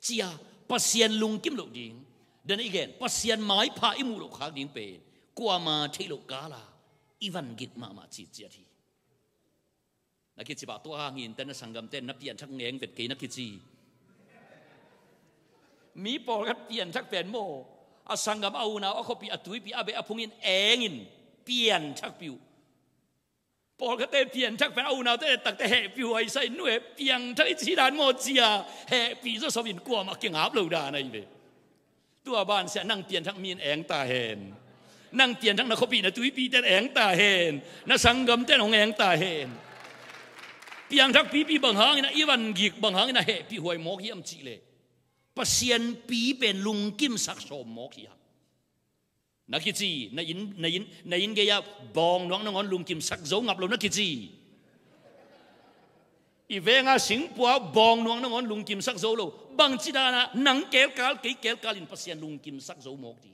เจียปัสยันลุงกิมโลดิงเดินอีกเกนปัสยันไม้พาอิมูโลคาดิงเป็นกัวมาเทโลกาลาอีวันกิดมาจีเจียทีนักกิจบาตัวหางินแต่นักสังกัมเต้นนับเปลี่ยนชักเงงเป็ดกีนักกิจีมีปอลกัดเปลี่ยนชักเป็นโมอาสังกัมเอาหนาวเอาเขาปีอัตุยปีอาเบอพุงินเองอินเปลี่ยนชักปิวปอลกัดเต้เปลี่ยนชักเป็นเอาหนาวแต่ตักแต่แห่ปิวไอ้ใส่หน่วยเปลี่ยนชักอิจีดานโมเจียแห่ปีจะสวินกลัวมาเก่งอาบเหล่าดาในเบตัวบ้านเสียนั่งเปลี่ยนชักมีนเองตาเห็นนั่งเปลี่ยนชักนักเขาปีนะตุยปีแต่เองตาเห็นนักสังกัมเต้ของเองตาเห็นเปลี่ยนชักปีบางหางนะอีวันกิกบางหางนะแห่ปีหวยหมอกเยี่ยมจีเลยปัสยันปีเป็นลุงกิมสักสมหมอกเยี่ยมนักกิจีนยินเกียบองน้องลุงกิมสักโจงับเรานักกิจีอีเวงาสิงปัวบองน้องลุงกิมสักโจเราบางจีดานะนังเกลกาลินปัสยันลุงกิมสักโจหมอกดี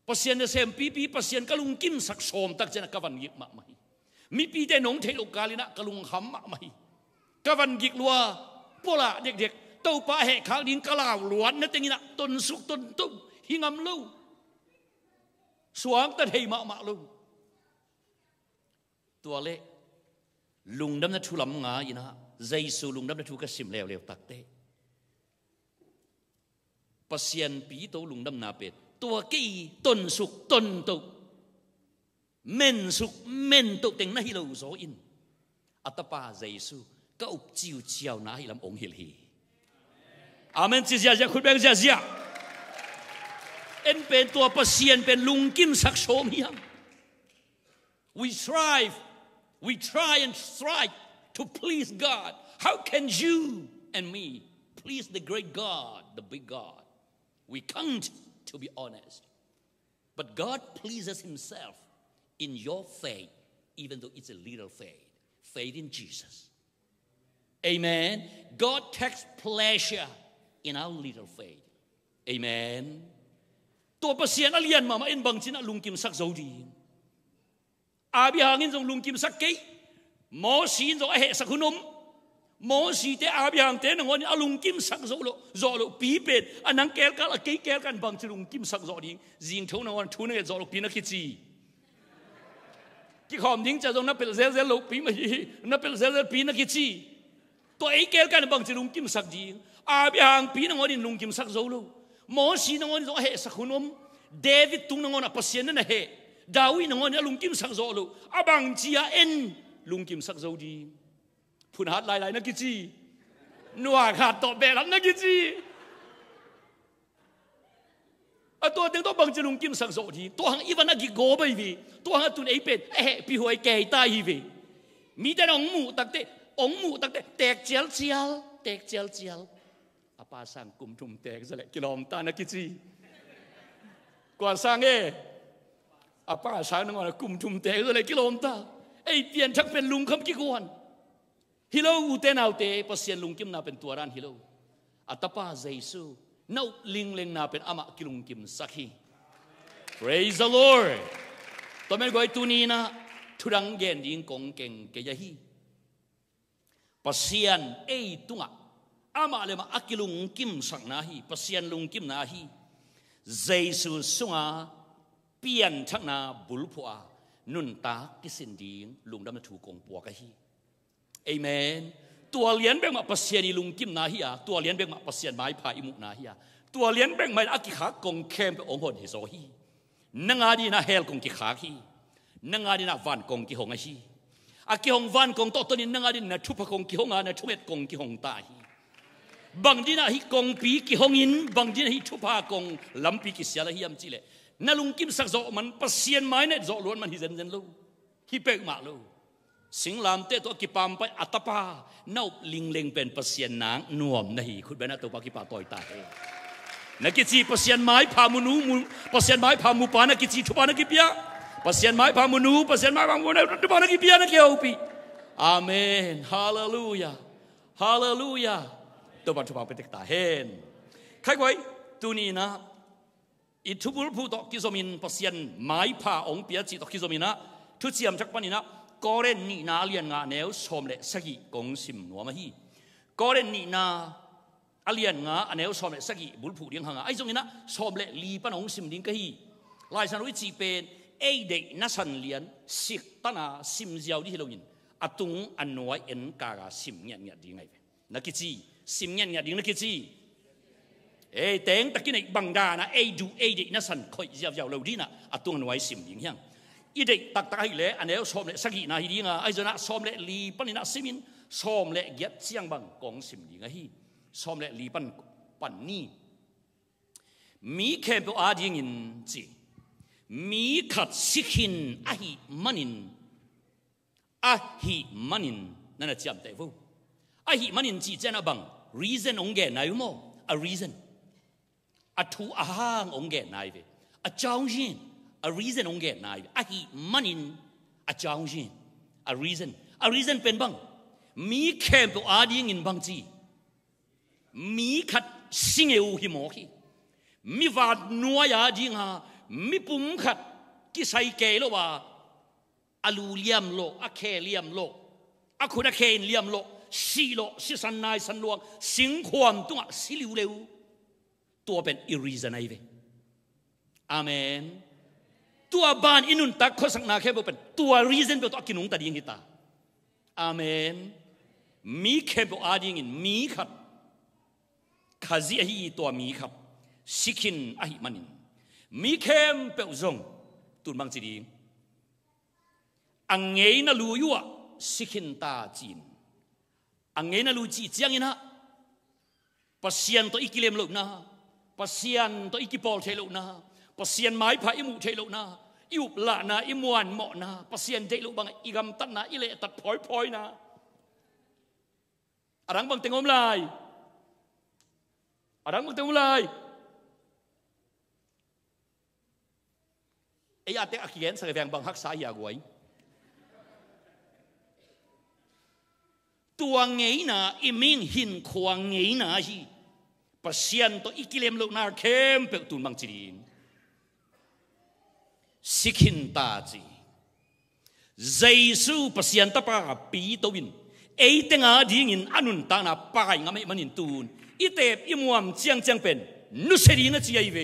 ปัสยันเซมปีปัสยันกลุงกิมสักสมตักเจนกวันยิกมาไม่มีปีแต่น้องเทโลกาลินะกลุงหำมาไม่กวันยิกลัวพวกละเด็กๆเต้าป้าแห่ข้าวดินกะลาวหลวนนั่นเองนะต้นสุกต้นตุ้มหิงำลูสวงตะเทมาลูตัวเล็กลุงดำนัทุลำงาอีนะใจสูลุงดำนัทุกสิมเลวตักเตะปัสยันปีโตลุงดำนาเป็ดตัวกี้ต้นสุกต้นตุกเม่นสุกเม่นตุกเต็งนาฮิโลโซอินอัตปาใจสูก็อุบจิวเชียวนาฮิลำองฮิลฮีอาเมนจิเจียคุณแบงเจียเอ็นเป็นตัวปัสยันเป็นลุงกิมสักโสมเฮียม we try and strive to please God how can you and me please the great God the big God we can't to be honest but God pleases himself in your faith even though it's a little faith in Jesus amen God takes pleasure in our little faith amenตัวปัสยันอเลียนมาเอ็นบังจินะลุงกิมสักโจดีอาบิหางินจงลุงกิมสักกี้หมอสีนจงเหสักขุนมหมอสีเตอาบิหางเตนงอนอาลุงกิมสักโจโลปีเป็ดอันนังแกลกันกี้แกลกันบังจิลุงกิมสักโจดีจิงเท่านงอนทุนเอโจโลปีนักกิจีที่ขอมดิ้งจะจงนับเป็นเซลโลปีมาฮีนับเป็นเซลปีนักกิจีตัวไอ้แกลกันบังจิลุงกิมสักดีอาบิหางปีนงอนลุงกิมสักโจโลโมสีนงอนจงเหสักขุนมเดวิดตุงนงอนปัสยันนั่นเหดาวินงอนลุงกิมสักโจโลอาบังจีอาเอ็นลุงกิมสักโจดีพูนหัดหลายนักกิจีนัวขาดต่อเบลับนักกิจีตัวเด็กต้องบังจีลุงกิมสักโจดีตัวหังอีวันนักกิโกไปวีตัวหังตุนไอเป็ดพี่หวยแก่ตายวีมีแต่องหมูตักเตแตกเจียวอาปาสังกุมทุมแตกซะแหละกิโลมตานักกิจีกว่าสังอาปาสังนงอนกุมทุมแตกซะแหละกิโลมตาไอเปลี่ยนชักเป็นลุงคำกิกวนฮิโลอูเตนเอาเตปัสยันลุงกิมนาเป็นตัวร้านฮิโลอัตปาเจซู น่าลิงเลงนาเป็นอามากิลุงกิมสักฮี Praise the Lord ตัวแม่ก็ไอ้ตัวนี้นะทุรังเกนยิงกงเก่งเกยฮีปัสยานเอตุงะอามาเลมาอากิลุงกิมสักนาฮีปัสยานลุงกิมนาฮีเจสุสุงาเปลี่ยนทักนาบุลพัวนุนตากิสินดิงลุงดำมาถูกกงปัวกะฮีเอเมนตัวเลี้ยนแบงมาปัสยานีลุงกิมนาฮีตัวเลี้ยนแบงมาปัสยานไม้พาอิมุนาฮีตัวเลี้ยนแบงมาอากิขากงเข้มไปองค์หนเฮโซฮีนังอาดีนาเฮลกงกิขาฮีนังอาดีนาวันกงกิหงฮีอากิหงวันกงโตตัวนี้นังอาดีนาทุพกงกิหงานาทุเมตกงกิหงตาฮีบางดีนาฮิกงปีกิหงอินบางดีนาฮิทุพากงลำปีกิเสียละฮิยามจิเลนาลุงกิมสักโซมันปัสยานไม้เนี่ยโซล้วนมันฮิเซนลูฮิเปกมาลูสิงลามเตตัวกิปามไปอัตปาเน่าลิงเลงเป็นปัสยานนางนวมนะฮีคุณเป็นนักตัวปากิปาต่อยตาเองนักกิจีปัสยานไม้พามุนูปัสยานไม้พามุปานักกิจีทุปานักกิเปียปัสยานไม้พามุนูปัสยานไม้พามุนูทุปานักกิเปียนักเกียวปีอาเมนฮาเลลูยาฮาเลลูยาตัวบันทุปาเป็นติกตาเฮนใครไว้ตัวนี้นะอิทุบุลผู้ตอกกิโซมินปัสยานไม้พาองเปียจีตอกกิโซมินนะทุเสียมจักปันนี่นะก็เรนนี่นาเลียนงาเนวสมเลสกิกงสิมนัวมาฮีก็เรนนี่นาเลียนงาเนวสมเลสกิบุลผู้เลี้ยงหางไอ้ตรงนี้นะสมเลลีปันองสิมดิ้งกะฮีลายสันวิจีเป็นเอเดนัสันเลียนสิกตันาสิมเจ้าดิฮิโลยินอตุงอันน้อยเอ็นกากาสิมเงียบดิ้งไงนักกิจีสิมเงียบดิ้งนักกิจีเต็งตะกี้ในบังดานะเอดูเอเดนัสันคอยเจ้าเราดีนะอตุงอันน้อยสิมดิ้งยังอีเด็กตักตะกี้เลยอันนี้สมเลสกินาฮีดีงาไอ้เจ้านะสมเลลีปันนี่นะสิมินสมเลเกียรเสียงบังกองสิมดีงาฮีสมเลลีปันนี่มีแค่ตัวอาดีงินจีมีขัดสิขินอาหิมันินอาหิมันินนั่นแหละจำได้ฟูอาหิมันินจีเจ้านะบัง reason องเกนายมั้ง a reason อาทูอาหางองเกนายเวอาเจ้าจินa reason องเกนายอาหิมันินอาเจ้าจิน a reason เป็นบังมีแค่ตัวอาดีงินบังจีมีขัดสิงเอวหิมอกีมีวาดนัวยาจิงฮามีปุ่มขัดกิใส่เกลว่าอาลูเลียมโลอาเคเลียมโลอาคุณอาเคเลียมโลสีโลสีสันนายสันลวงสิงความตัวสิลิวเลวตัวเป็น irreason ไอเวอาเมนตัวบ้านอินุนตักข้อสังนาแค่บอกเป็นตัว reason เป็นตัวกินุงตัดยิงหิตาอาเมนมีแค่บอกอาดิงินมีขัดขาซีฮีตัวมีขับสิกินอาหิมันินมีเข้มเปอุซงตุนบางจีดีอังเงยนาลูยัวสิกินตาจีนอังเงยนาลูจีเจียงอินะปัสยันตัวอิกิเลมโลกนะปัสยันตัวอิกิปอลเทโลกนะปัสยันไม้พายอิมุเทโลกนะอิอุปละนะอิมวนเหมาะนะปัสยันเทโลกบางอิกำตันนะอิเลตัดพอยนะอรังบางเตงอมลายอรังบางเตงอมลายไอ้อาเตอคิเกนสเกแฟงบางฮักษาอยากไว้ตัวเงยน่ะอิมิงหินควงเงยน่ะฮีปัสยันตัวอิกิเลมลูกนาเข้มเปิดตุนบางจีนสิกินตาจีเจสูปัสยันตะปาปีตวินไอ้เตงอาดีงินอนุนตานาปายงาไม่มันหินตูนอิเตบอิมวมเจียงเป็นนุเสรีนะจีไอเว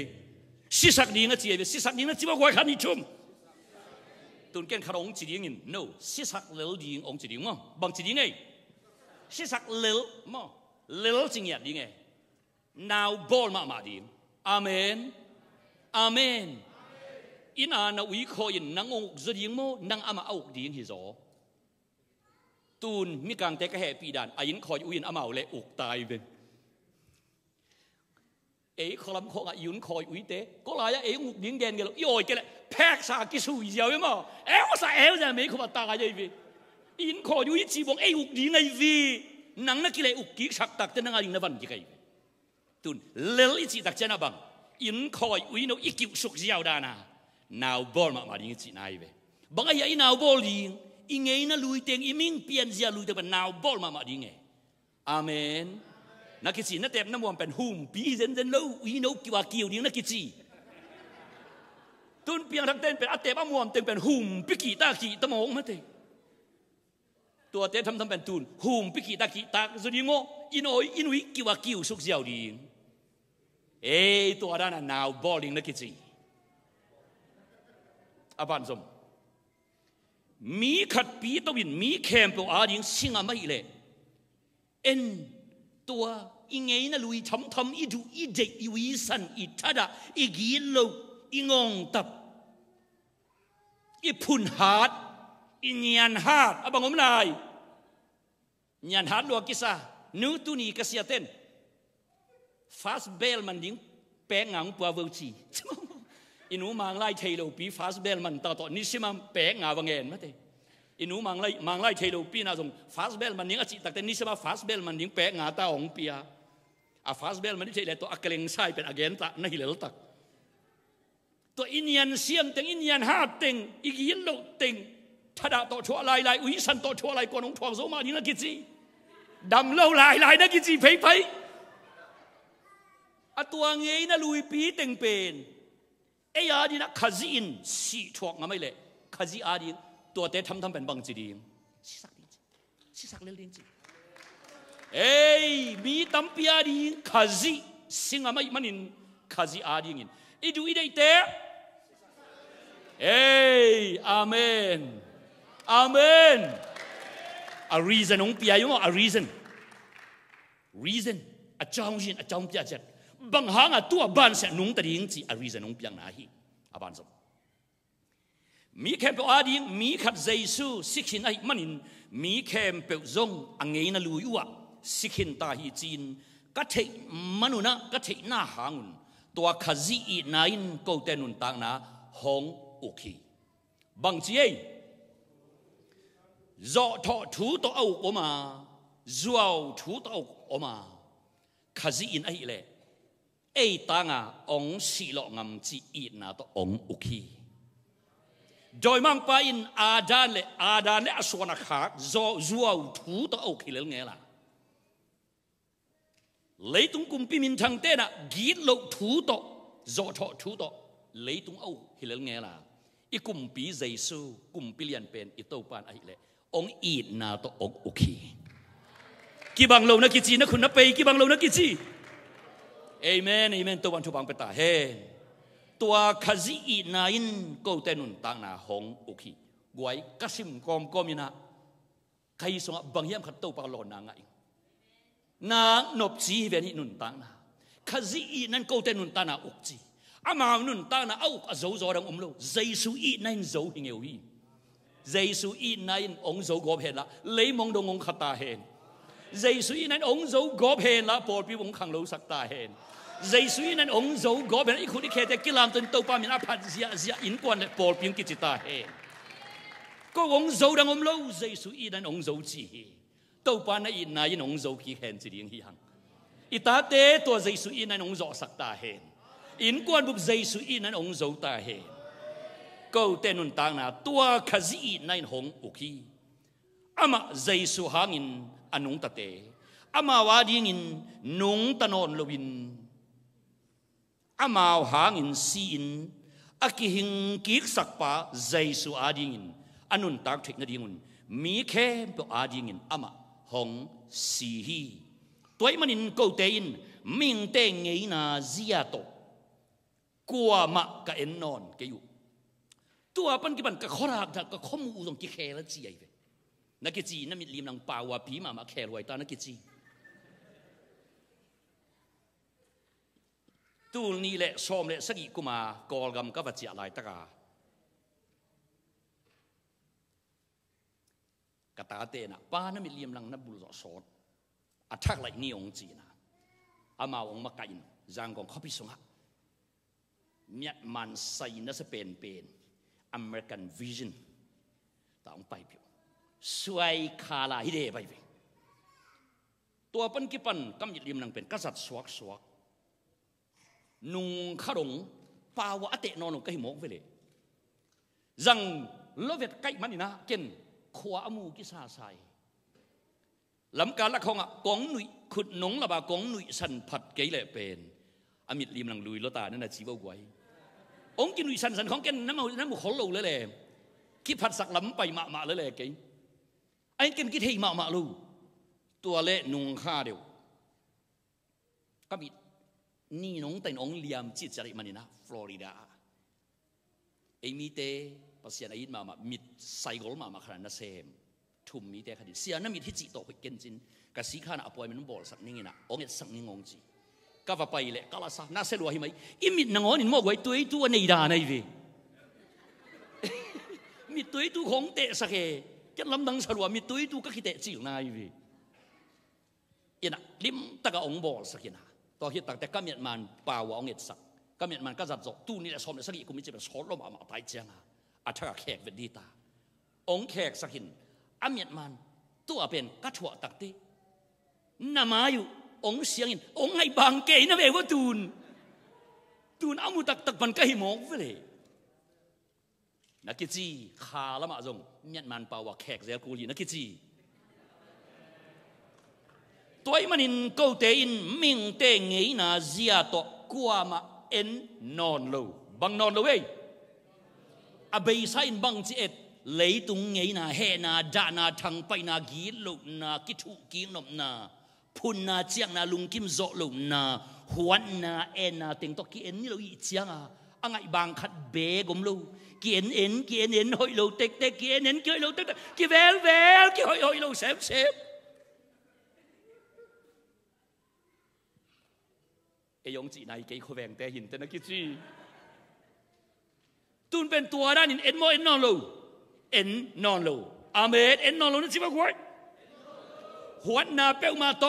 สิสักดีนะจีเวสิสักดีนะจีว่าไว้ขันนิชุมตุนเก่งขรองจีดีงิน no สิสักเลวดีองจีดีมั้งบางจีดีไงสิสักเลวมั้งเลวจริงอย่างดีไง now ball มาดีอาเมนอาเมนอินานาวิคอยนังองจีดีมั้งนังอามาเอาดีฮิโซตุนมีการเตะกระแหปีดานอายินคอยอุยนอามาเลยอุกตายเป็นเอ๋ขลังของอายุนคอยอุ้ยเตะก็ลายเอ๋งุกดิ้งแดนกันเลยย่อยกันเลยแพ็กสากิสุยเจ้าไหมมั้งเอ๋ว่าสาเอ๋จะไม่เขามาตายยังไงอินคอยอุ้ยจีบงเอ๋อุกดิ้งไงวีนังนักกิเลอุกกิชักตักแต่นังอายินนับวันยังไงตุนเลลิจีตักเจนาบังอินคอยอุ้ยโนอิกิวสุกเจ้าดานาหนาวบอลมาดิ้งจีนายเวบังไอ้ยัยหนาวบอลดิ้งอิงเงินน่ะลุยเต็งอิมิงเปลี่ยนเจ้าลุยแต่เป็นหนาวบอลมาดิ้งไงอาเมน นักกิจนักเต็มน้ำมันเป็นหุ่มปีเซนเล่าอีโนกิวากิวดิ้งนักกิจตุนเปียงทั้งเต้นเป็นอัตเต็มน้ำมันเต็มเป็นหุ่มปิกิตากิตะมงมาเตตัวเต้นทำเป็นตุนหุ่มปิกิตากิตาสุดิโงอินโอยอินุยกิวากิวสุกเจียวดิ้งตัวด้านน่ะนาวบอลลิงนักกิจอาบันสมมีขัดปีตวินมีแคมเปออาดิงสิงห์ไม่เลยตัวอิงไงนะลุยทำอีดูอีเด็กอีวิสันอีทัดะอีกีโลอีงงตับอีพุนฮาดอีเนียนฮาดอาบังอมนายเนียนฮาดลัวกิซานูตุนีกเสียเต้นฟาสเบลมันดิ้งแปงงังปัวเวจีอินูมังไล่เทโลปีฟาสเบลมันต่อนิสิมันแปงงาวังเงินมาเตอินูมังไล่เทโลปีน่าสงฟาสเบลมันดิ้งอจิตักแต่นิสิมันฟาสเบลมันดิ้งแปงงาตาองปียาฟาสเบลมันดิ้งเทเลตัวอักเลงไซเป็นอเกนตะนั่นฮิเลลตักตัวอินเนียนเสียงเต็งอินเนียนฮาเต็งอีกินโลเต็งถ้าดาต่อชัวลายอุยสันต่อชัวลายกวนองทองโซมาดิ้งนักกิจีดำเล่าลายนักกิจีเพย์ตัวเงยนะลุยปีเต็งเป็นอาดีนะขจีอินสีทวกงั้นไม่เลยขจีอาดีตัวเตะทำเป็นบังจีดีสิสักเล่นจีมีตั้มปีอาดีขจีสิงห์ไม่มันอินขจีอาดีอินอีดูอีเดเตะอาเมนอาเมนa reason องปีอายุมั้ง a reason อาจารย์จินอาจารย์ปีอาจัดบางหางตัวบ้านเสนุ่งตะดิ้งจีอารีเซนงเปียงนาฮีอาบานสมมีแคมเปอาดิ้งมีขัดเจสูสิขินไอมันอินมีแคมเปจงอังเงินลุยวะสิขินตาฮีจีนกัดเทมนุนะกัดเทน่าหางุนตัวขจีอีนายนกูเตนุนต่างนาฮงอุคีบางจีจอทอถูตัวเอาออกมาจวาวถูตัวเอาออกมาขจีอินไอเล่ตางาองสีหลอกงำจีอีนาตัวองอุคีโดยมังไปอินอาดานเลอสวนาขาจวาวถูตัวเอาขี้เลี้ยงไงล่ะเลยตุงกุมพิมินทางเต้น่ะกีดโลถูตัวจอทอถูตัวเลยตุงเอาขี้เลี้ยงไงล่ะอีกุมปีเจสูกุมปีเลียนเป็นอีโตปานไอเล่องอีนาตัวองอุคีกี่บังโลนักกิจีนักคุณนับไปกี่บังโลนักกิจีเอเมนตัววันทุบังเปตาเฮตัวขจีอีนายนกูเตนุนต่างนาหงอุคีกวยกสิมกอมมินะใครส่งบางอย่างขัดตัวปากหลอนนางไงนางนบจีเวนินุนต่างนาขจีอีนั่นกูเตนุนต่างนาอุกจีอามานุนต่างนาเอาโจจอดังโลเจสุอีนั่นโจหิงเอวีเจสุอีนั่นองโจกอบเห็นละเลยมองดงองขัดตาเห็นเจสุอีนั่นองโจกอบเห็นละปอดปีวงขังโลสักตาเห็นเจสุอีนั่นองโจกอบเห็นอีกคนที่เคยแต่กิลามตันโตปามินาพัดเสียอินกวนเลยปอดปีงกิจตาเห็นก็องโจดังโลเจสุอีนั่นองโจจีโตปานั่นอินนายองโจขี้เห็นจีเรียงฮีฮังอิตาเตตัวเจสุอีนั่นองโจสักตาเห็นอินกวนบุกเจสุอีนั่นองโจตาเห็นก็เตนุนต่างนาตัวขจีนั่นหงอุคีอามาเจสุหางินอนุงตะเตอามาวาดิงินนุงตะนอนลวินอามาวหางินซีอินอากิหิงกิกสักปะเจสุอาดิงินอนุนตักเทคนาดิงุนมีแค่เปอาดิงินอามาหงซีฮีตัวมันอินกูเตอินมิงเตงเงยนาซียโตกัวมะกะเอ็นนอนเกยุตัวปันกิบันกะขรักกะข้อมูอุดงกิเคละจีไอเวนักกิจีนั่นมีลิมนังป่าวพีมาแครวยตานักกิจีตูนี่แหละชมเลยสักอีกุมากอลกำกับวัจจะลายตะกากตาเตนะป้านั่นมีลิมนังนับบุรุษสอดอัฐักไหลนี่องจีนะอามาองมาไกน์จางกองข้อพิสงะเมียมันใส่นัสเป็นAmerican Vision ต่างไปเพียวสวยขาลาฮิเดไปเพียตัวปันกิปันกำยิดลิมนังเป็นกษัตริย์สวกนุงขดงปาวะเตนอนก็หิมกไปเลยจังลเวทไก่มันนี่นะเก่นขวามูกิซาไซลำการละของกองหนุ่ย ขุดหนงละบากงหนุ่ยสันผัดเกยแหละเป็นอมิดริมหลังลุยโลตานั่นน่ะจีบเอาไว้องกินหนุ่ยสันสันของแกน้ำมันขอโลเลยแหละคิดผัดสักล้ำไปมาเลยแหละเกยไอ้กินกินให้มาลูตัวเละนุ่งข้าเดียวก็มีนี่น้องแต่น้องเลียมจิตจริตมันนี่นะฟลอริดาไอ้มีเตภาษาอังกฤษมามิดไซโกลมาขนาดนั้นเซมทุ่มมีเตคดีเสียนั่นมีที่จิตตกไปกินจินกับสีข้าน่ะอภัยมันบอกสักนี่นะองค์สักนี่งงจีก็ว่าไปเลยก็ละซะน่าเสียดายไหมอิมิดนงอนินมอกไว้ตัวในด่าในเวมิดตัวของเตะสักเฮจะลำดังสรัวมิดตัวก็คิดเตะจิ๋วในเวอินะลิมตะกะองบอกสักนะต่อเหตุแต่ก็มีมันป่าวองเอ็ดสักก็มีมันก็จัดจบตู้นี่แหละสมในสกิกุมิจะเป็นสอนลมอามาตายเจียงอาถ้าแขกเป็นดีตาองแขกสักหินอามีมันตัวเป็นกัดหัวตักตีน้ามาอยู่องเสียงหินองไงบางเกยนะเบว่าตูนเอามุตักมันก็หิมองเลยนักกิจีขาละมาจงมีมันป่าวแขกเสียกูลีนักกิจีตัวมันอินกูเตอินมิงเตงไงนะเสียตัวกัวมาเอ็นนอนโลบังนอนโลเว้ยอาเบย์ไซน์บังจีเอ็ดเลยตุงไงนะเฮนาดานาทางไปนากีลุนากิทุกีนมนาพุนนาเจียงนาลุงกิมโซลุนาหวนนาเอ็นนาติงตอกีเอ็นนี่เราอีเจียงอ่ะไงบางขัดเบกมลูกีเอ็นหอยโลเต็กกีเอ็นกีหอยโลเต็กกีเวลกีหอยโลเซฟยงจีนายเกยขแวงแต่หินแต่นักกิจีตุนเป็นตัวด้านนินเอ็นโมเอ็นนอนโลอาเมดเอ็นนอนโลนั่นสิว่าไงหัวนาเปลมาโต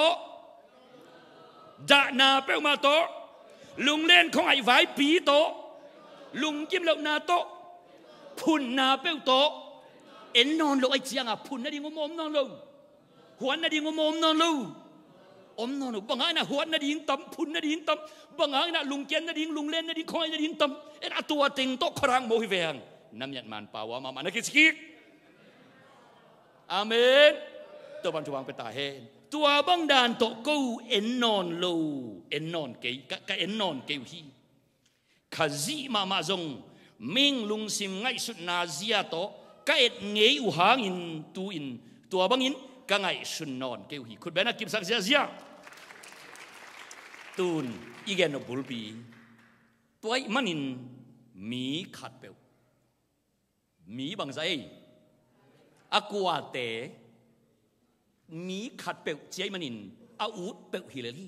ดานาเปลมาโตลุงเล่นของไอ้ไว้ปีโตลุงจิ้มเหล่านาโตพุนนาเปลโตเอ็นนอนโลไอ้เจียงพุนนาดิงมอมนอนโลหัวนาดิงมอมนอนโลอมนอนบางอย่างนะหัวนาดิงตำพุนนาดิงตำบางอย่างนะลุงเกนนาดิงลุงเล่นนาดิงคอยนาดิงตำเอ็นตัวติงโตครางโมหิเวงน้ำยันมันป่าวมานักกิจอาเมนตัวบันทุวังเป็นตาเฮนตัวบังดานโตกูเอ็นนอนโลเอ็นนอนเกยกะเอ็นนอนเกยฮีขจีมาจงมิงลุงซิมไงสุดนาเซียโตกะเอ็ดเงยอุหางินตัวบังอินกะไงสุนนอนเกยฮีคุณเบนักกิมสักเซียตูนอีแกนบุลปีตัวมันอินมีขัดเปลวมีบางใจอากวาเตมีขัดเปลวเจียมันอินอาอูดเปลวฮิเลลี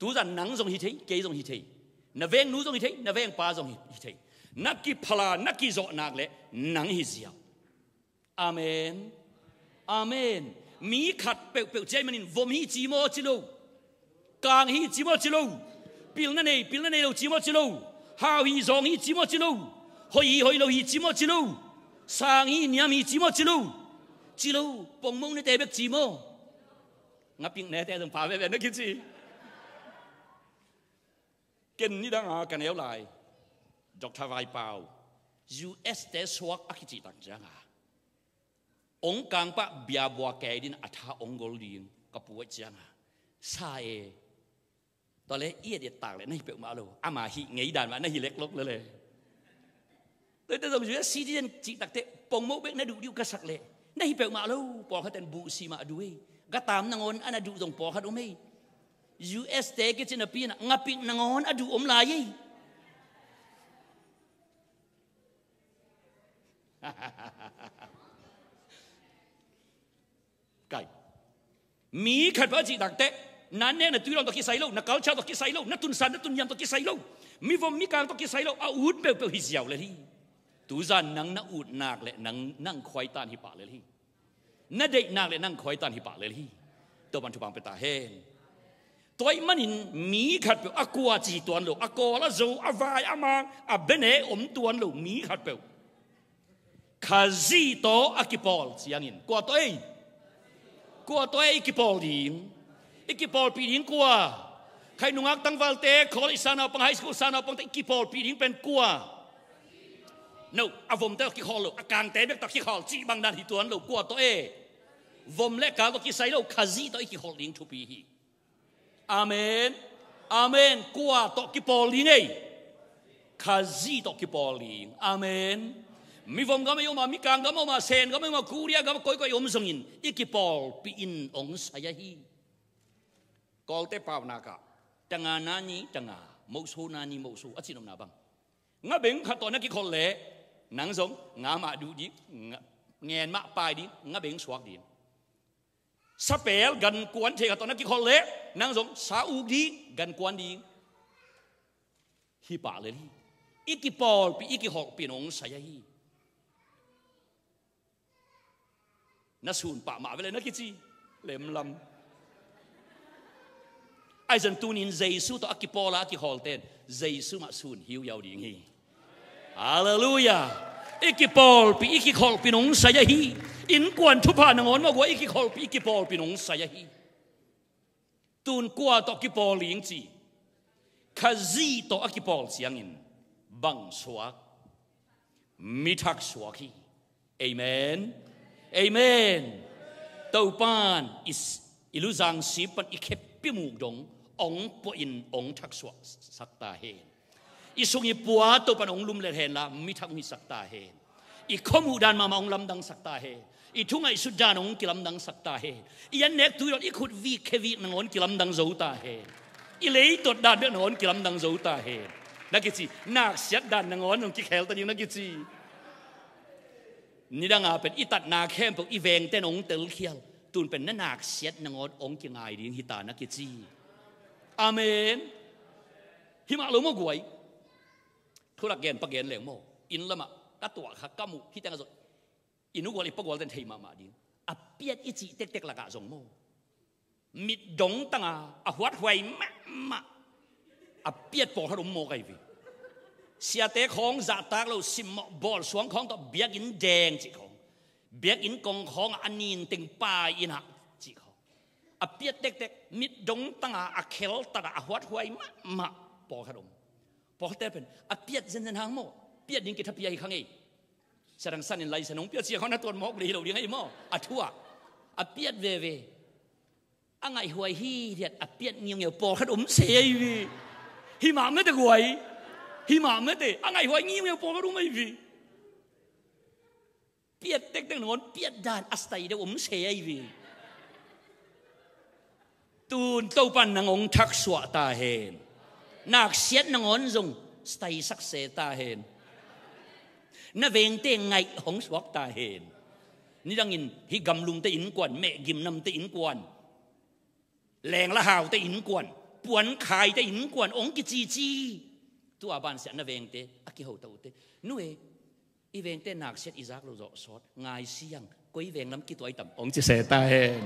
ตัวจันหนังทรงฮิเทเกยทรงฮิเทนาเวงนู้ทรงฮิเทนาเวงปาทรงฮิเทนักกิพลานักกิโจนักเละหนังฮิเซียวอาเมนมีขัดเปลวเจียมันอินวมฮิจิโมจิโลกางฮีจิโมจิโลปิลนั่นเองเราจิโมจิโลฮาวฮีซองฮีจิโมจิโลหอยโลฮีจิโมจิโลสางฮีเนียมีจิโมจิโลปงมงในเตะเบกจิโมงับปิงเนเตะตรงฝ่าเว็บนักกิจเก่งนี่ดังกันแล้วลายดอกทวายเปล่า US เตสวกอักจิตังจังองค์กลางปะเบียบัวแกดินอัฐาองค์กอลดิงกับปวดจังซาเอตอนแรกเอียดตากเลยนี่เปลวมาโลอามาหิไงด่านมานี่หิเล็กลกเลยแต่ตรงนี้ซีดีนจิตักเตะปงโมเบกนั่นดูดิวกระสักเลยนี่เปลวมาโลปอเขาแต่บุษีมาดูก็ตามนางอนอันนั้นดูตรงปอเขาดูไหม US เตะกิจนาปีน่ะงับปิงนางอนอันดูอมลายไก่มีขัดพระจิตักเตะนั่นเนี่ยนะตุยลองตะกี้ใส่โลนักเกาชาตะกี้ใส่โลนักตุนสันนักตุนยำตะกี้ใส่โลมีวมมีการตะกี้ใส่โลอาอูดเปลวหิเสียวเลยที่ตูจันนังนักอูดนักเลยนังคอยตานหิปะเลยที่นักเด็กนักเลยนังคอยตานหิปะเลยที่ตัวบรรทุบังเป็นตาเฮนตัวมันมีขัดเปลวอากวาจีตัวโลอากอละโจอาวายอามังอาเบเนอมตัวโลมีขัดเปลวคาซีโตอากิปอลเสียงินกว่าตัวอีกิปอลดิงอีกิปอลปีดิงกว่าใครนุ่งอักตั้งวัลเตคอลิสานาปังไฮสคูลสานาปังแต่อีกิปอลปีดิงเป็นกว่าโนอาวมเตอกิคอลอากางเตเบกตะกิคอลจีบังดันหิตวนโลกว่าตัววมเล็กกาตะกิไซโลคาซีตัวอีกิคอลดิงทุปีฮี อาเมนอาเมนกว่าตอกกิปอลิงไงคาซีตอกกิปอลิงอาเมนมีฟอมก็ไม่ยอมมีกางก็ไม่มาเซนก็ไม่มาคูเรียก็ไม่ก็ยอมส่งอินอีกิปอลปีอินองสายฮีกอลเตปาวนักะจังานานีจังามุสูนานีมุสูอัศนมนาบังงาเบงขัดตอนนักกิคนเล่หนังสงงามาดูดิเงินมาปลายดิงาเบงสวกดิสเปลกันกวนเทขัดตอนนักกิคนเล่หนังสงซาอุดีกันกวนดิฮิปาเลยอีกิปอลปีอีกิหอกปีนองสายฮีนัสูนป่ามาเวลานักกิจีเล่มลำไอ้จันตูนินเจสุตัวอักิปอลาอักิฮอลเตนเจสุมาสูนหิวยาวดิ่งฮีฮาเลลูยาอักิปอลปีอักิฮอลปีนงสายฮีอินกวนทุพานงอนมาว่าอักิฮอลปีอักิปอลปีนงสายฮีตูนกว่าตัวอักิปอลลิงจีคาซีตัวอักิปอลเสียงอินบังสวกมิทักสวกฮีเอเมนเอเมนตัวปานอิลุจังสีปันอิเคปิมูกดงองปอินองทักสวกสักตาเฮนอิสุงิปัวตัวปนองลุมเลเฮนละมิทักมิสักตาเฮนอิขมูดานมาองลำดังสักตาเฮอิทุ่งไอสุดานองกิลำดังสักตาเฮยันเนกตุยรอิขุดวีเควีนงอนกิลำดังโจตาเฮอิเลยตดดานเดนงอนกิลำดังโจตาเฮนักกิจีนักเสียดานนงอนองกิเคลตันยังนักกิจีนี่ดังอาเป็นอิตัดนาเข้มพวกอีเวงเต้นองเตลเคียวตูนเป็นนักเสียดนงอนองกิงไอดิ้งฮิตานักกิจีอาเมนหิมะลงมากวยทุรักเกนปะเกนเหลงโมอินละมะตัดตัวขักกามุที่แต่งกันอินุกวลิปกวลเต้นเทมามาดิ้งอเปียดอิจิเต็กๆละกะจงโมมิดดงตั้งอาหัวหวยมะอเปียดปอกขนมโมไกวีเสียเตะของจัดตากเราซิมบอลสวงของต่อเบียกินแดงจิของเบียกินกองของอันนีนติงป้าอินะจิของอเปียดเด็กๆมิดดงตั้งอาเคลตั้งอาหัวหวยมะปอกขนมปอกเตเป็นอเปียดเส้นทางโมเปียดดิ้งกิทับเปียข้างเอแสดงสั้นในไหลสนองเปียดเสียเขาหน้าตัวหมอกเลยเราดิ้งไอ้โมอัทั่วอเปียดเวอังไงหวยฮีเดียดอเปียดเงียวปอกขนมเสียวีหิมะไม่ตะหวยหิมะไม่เตะอะไรวะงี้ไม่พอก็รู้ไม่วีเปียดเด็กๆนอนเปียดด่านอัสไตเดี๋ยวผมเสียวีตูนเต้าปันนางองทักษวตาเห็นนักเสียนนางอนจงสไตสักเสตาเห็นน่าเวงเตงไงของสวกตาเห็นนี่ดังอินฮิกำลุงเตอินกวนแม่กิมนำเตอินกวนแรงละหาวเตอินกวนปวนขายเตอินกวนองกิจีตัวบ้านเสียนเวงเตอกิโหตเตนู่อีเวงเตนักเสียอิซักเราจะสอดง่ายเสียงก็อีเวงน้ำกิตัวไอต่ำองจะเสตาเห็น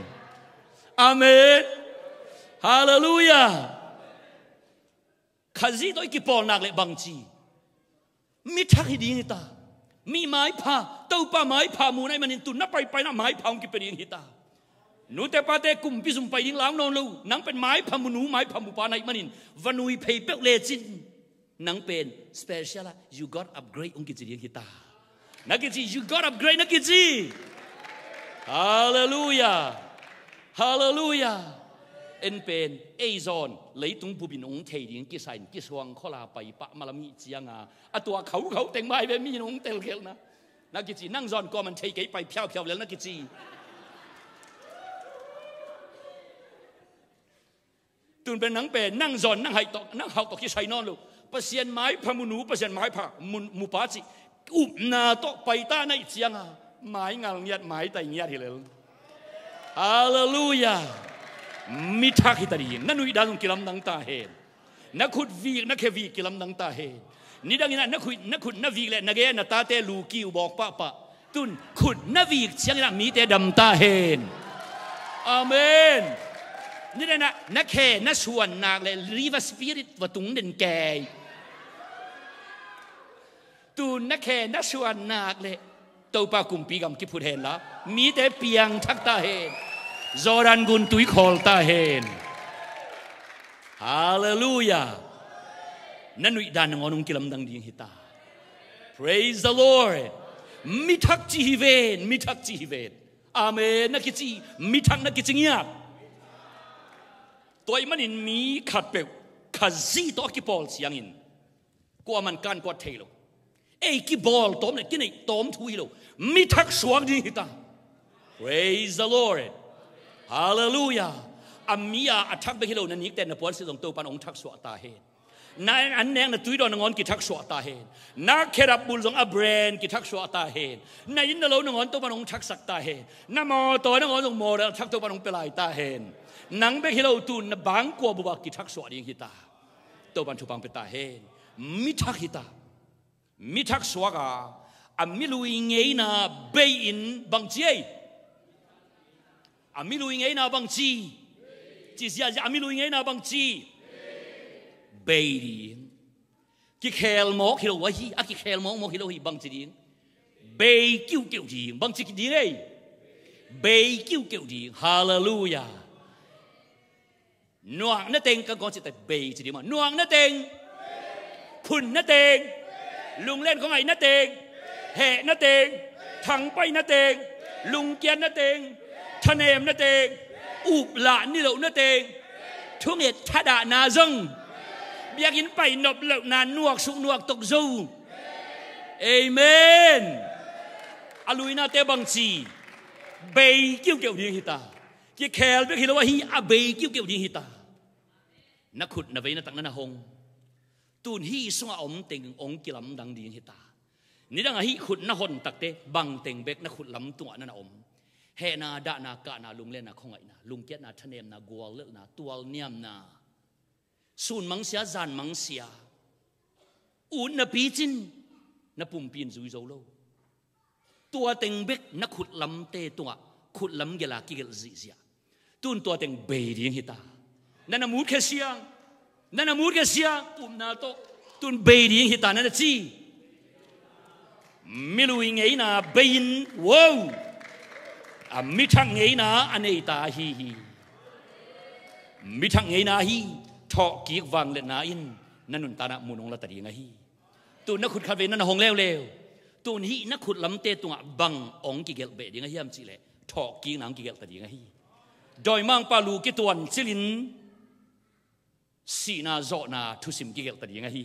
อาเมนฮาเลลูยาข้าจีตัวอีกิปอลนักเล็กบางจีมิทักฮิดีนิตามีไม้พาเต้าป้าไม้พามูนไอมันตุนนับไปนะไม้พาองกิเป็นยิงฮิตานูแต่ปาเตกุมพิสุมไปยิงล้างนอนลูนังเป็นไม้พามูนูไม้พามูปาไนมันนินวันุยเพย์เปเลจินนังเป็นสเปเชียลละ you got upgrade องค์กิจเรียนกีตานักกิจ you got upgrade นักกิจฮาเลลูยาฮาเลลูยาเอ็นเป็นเอซอนเลยตุงผู้บินองค์เทียนกิสัยกิสวงข้อลาไปปะมาลามีเจียงอ่ะตัวเขาแต่งไม้แบบมีองค์เตลเกลนะนักกิจนั่งซอนก็มันเทียไปเพียวแล้วนักกิจตุนเป็นนังเป็นนั่งซอนนั่งให้ตอกนั่งเขาตอกกิสัยนอนลูกเปอร์เซ็นต์ไม้พามุนูเปอร์เซ็นต์ไม้พามุปาจิอุบนาโตไปต้าในเจียงอ่ะไม้งานเงียดไม้แต่เงียดทีเลยฮาเลลูยามิทักฮิตารีนั่นนุยดานุกิลัมดังตาเฮนนักขุดวีนักเควีกิลัมดังตาเฮนนี่ดังนั้นนักขุดนักวีเลยนักเกนักตาเตลูกิวบอกปะตุนขุดนักวีเชียงนั้นมีแต่ดำตาเฮนอาเมนนี่นะนักเคนักส่วนนักเลยรีวสปิริตวัตุงเด่นแก่ตูนักแค่นักชวนนักเลยตัวปากุมปีกำกิพูดเห็นละมีแต่เปียงทักตาเห็นจอรันกุนตุยคอลตาเห็นฮาเลลูยานั่นวิดานงอนุงกิลำดังดีฮิตา praise the Lord มิทักจีฮิเวนมิทักจีฮิเวนอาเมนนักกิจีมิทักนักกิจเงียบ ตัวมันอินมีขัดเปลขัดซีตัวกิบอลเสียงอินกว่ามันการกว่าเทโลไอ้กิบอลต้มเนี่ยกินไอ้ต้มทุยโลมีทักสวงดีฮิตา Praise the Lord Hallelujah อามีอาทักไปฮิโลนั่นนี่แต่ในปวนสิตรงตัวปันองทักสวตาเฮนายอันแนงนะตุยดอนงอนกิทักสวตาเฮนักเครับบุลของอับเรนกิทักสวตาเฮนายอินเดโลนงอนตัวปันองทักสักตาเฮนามอตัวนงอนตรงโมเดลทักตัวปันองเปลายตาเฮนังเบฮิโลตุนบางกว่าบุบกิทักสวดีฮิตาตัวปันทุปังเปตาเฮมิทักฮิตามิทักสวกาอามิลุยเงยนาเบยินบังจีอามิลุยเงยนาบังจีจีเสียอามิลุยเงยนาบังจีเบยินกิเคลมอกฮิโลวะฮีอากิเคลมอกฮิโลฮีบังจีดิงเบยกิ้วกิ้วดิงบังจีกิดิงเอ้เบยกิ้วกิ้วดิงฮาเลลูยาหน่วงนั่นเองก็ก่อนจะแต่เบยจีดิงมาหน่วงนั่นเองพุ่นนั่นเองลุงเล่นของไอ้นั่นเองแห่นั่นเองถังไปนั่นเองลุงเกียนนั่นเองทะเนมนั่นเองอุบหลานนี่เหล่านั่นเองทุกเหตุทัดานาซังเบียกินไปนบเหล่านานวกสุกนวกตกซูเอเมนอลุยนาเตบังซีเบยกิ้วเกี่ยวดีฮิตาที่แคลเบกิลว่าฮีอาเบยกิ้วเกี่ยวดีฮิตานักขุดนับเวนัตังนันหงตูนฮีสงอมเต็งองกิลำดังดีฮิตานี่ดังฮีขุดนหนตักเตบังเต็งเบกนักขุดลำตัวนั่นอมเฮนาดานากะนาลุงเล่นนาคงไงนาลุงเกียนาทะเนมนากัวเล่นาตัวเนียมนาสูนมังเสียจานมังเสียอุ่นนาปีจินนาปุ่มปีนซุยโซโลตัวเต็งเบกนักขุดลำเตตัวขุดลำเกลากิเกลซีเสียตูนตัวเต็งเบดีฮิตานั่นนามูดแค่เสียงนั่นนามูดแค่เสียงปุ่มนาโตตูนเบดีฮิตานั่นจีไม่รู้ยังไงนะเบยินว้าวมิทังไงนะอันนี้ตาฮีมิทังไงนะฮีทอกีกวังเลนาอินนั่นนุนตานะมุนงละตะดีไงฮีตูนักขุดคาเวนั่นหงเลวเลวตูนฮีนักขุดลำเตตัวบังองกิเกลเบดีไงฮีมจีเลทอกีนังกิเกลตะดีไงฮีโดยมังปาลูกิตวนซิลินสีนาโจนาทุสิมกิเกลตะดีไงฮี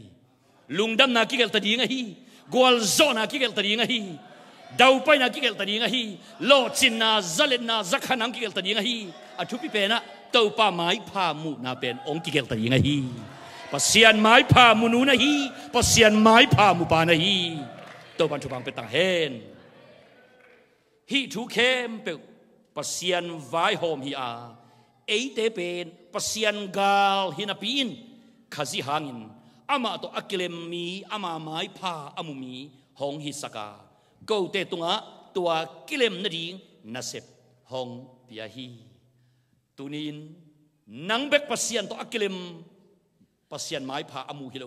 ลุงดำนากิเกลตะดีไงฮีกวลโจนากิเกลตะดีไงฮีดาวไปนากิเกลตะดีไงฮีโลจินนาซัลเลนนาซักขานังกิเกลตะดีไงฮีอธุปิเปนะตัวป่าไม้พามุนาเป็นองกิเกลตะดีไงฮีปัสยานไม้พามุนูนะฮีปัสยานไม้พามุปานะฮีตัวบันทุบังเป็นต่างเฮนฮีทุเข้มเปปัสยานไวโฮมฮีอาเอเตเป็นปัสยานกาลฮินาปีนขจิหางินอามาตัวอักเลมมีอามาไม้พาอามุมีหงฮิสกากูเตตุงะตัวกิเลมนดีนาเซบหงเปียฮีตุนินนังเบกปัสยันตัวอักเลมปัสยันไม้พาอามูฮิโล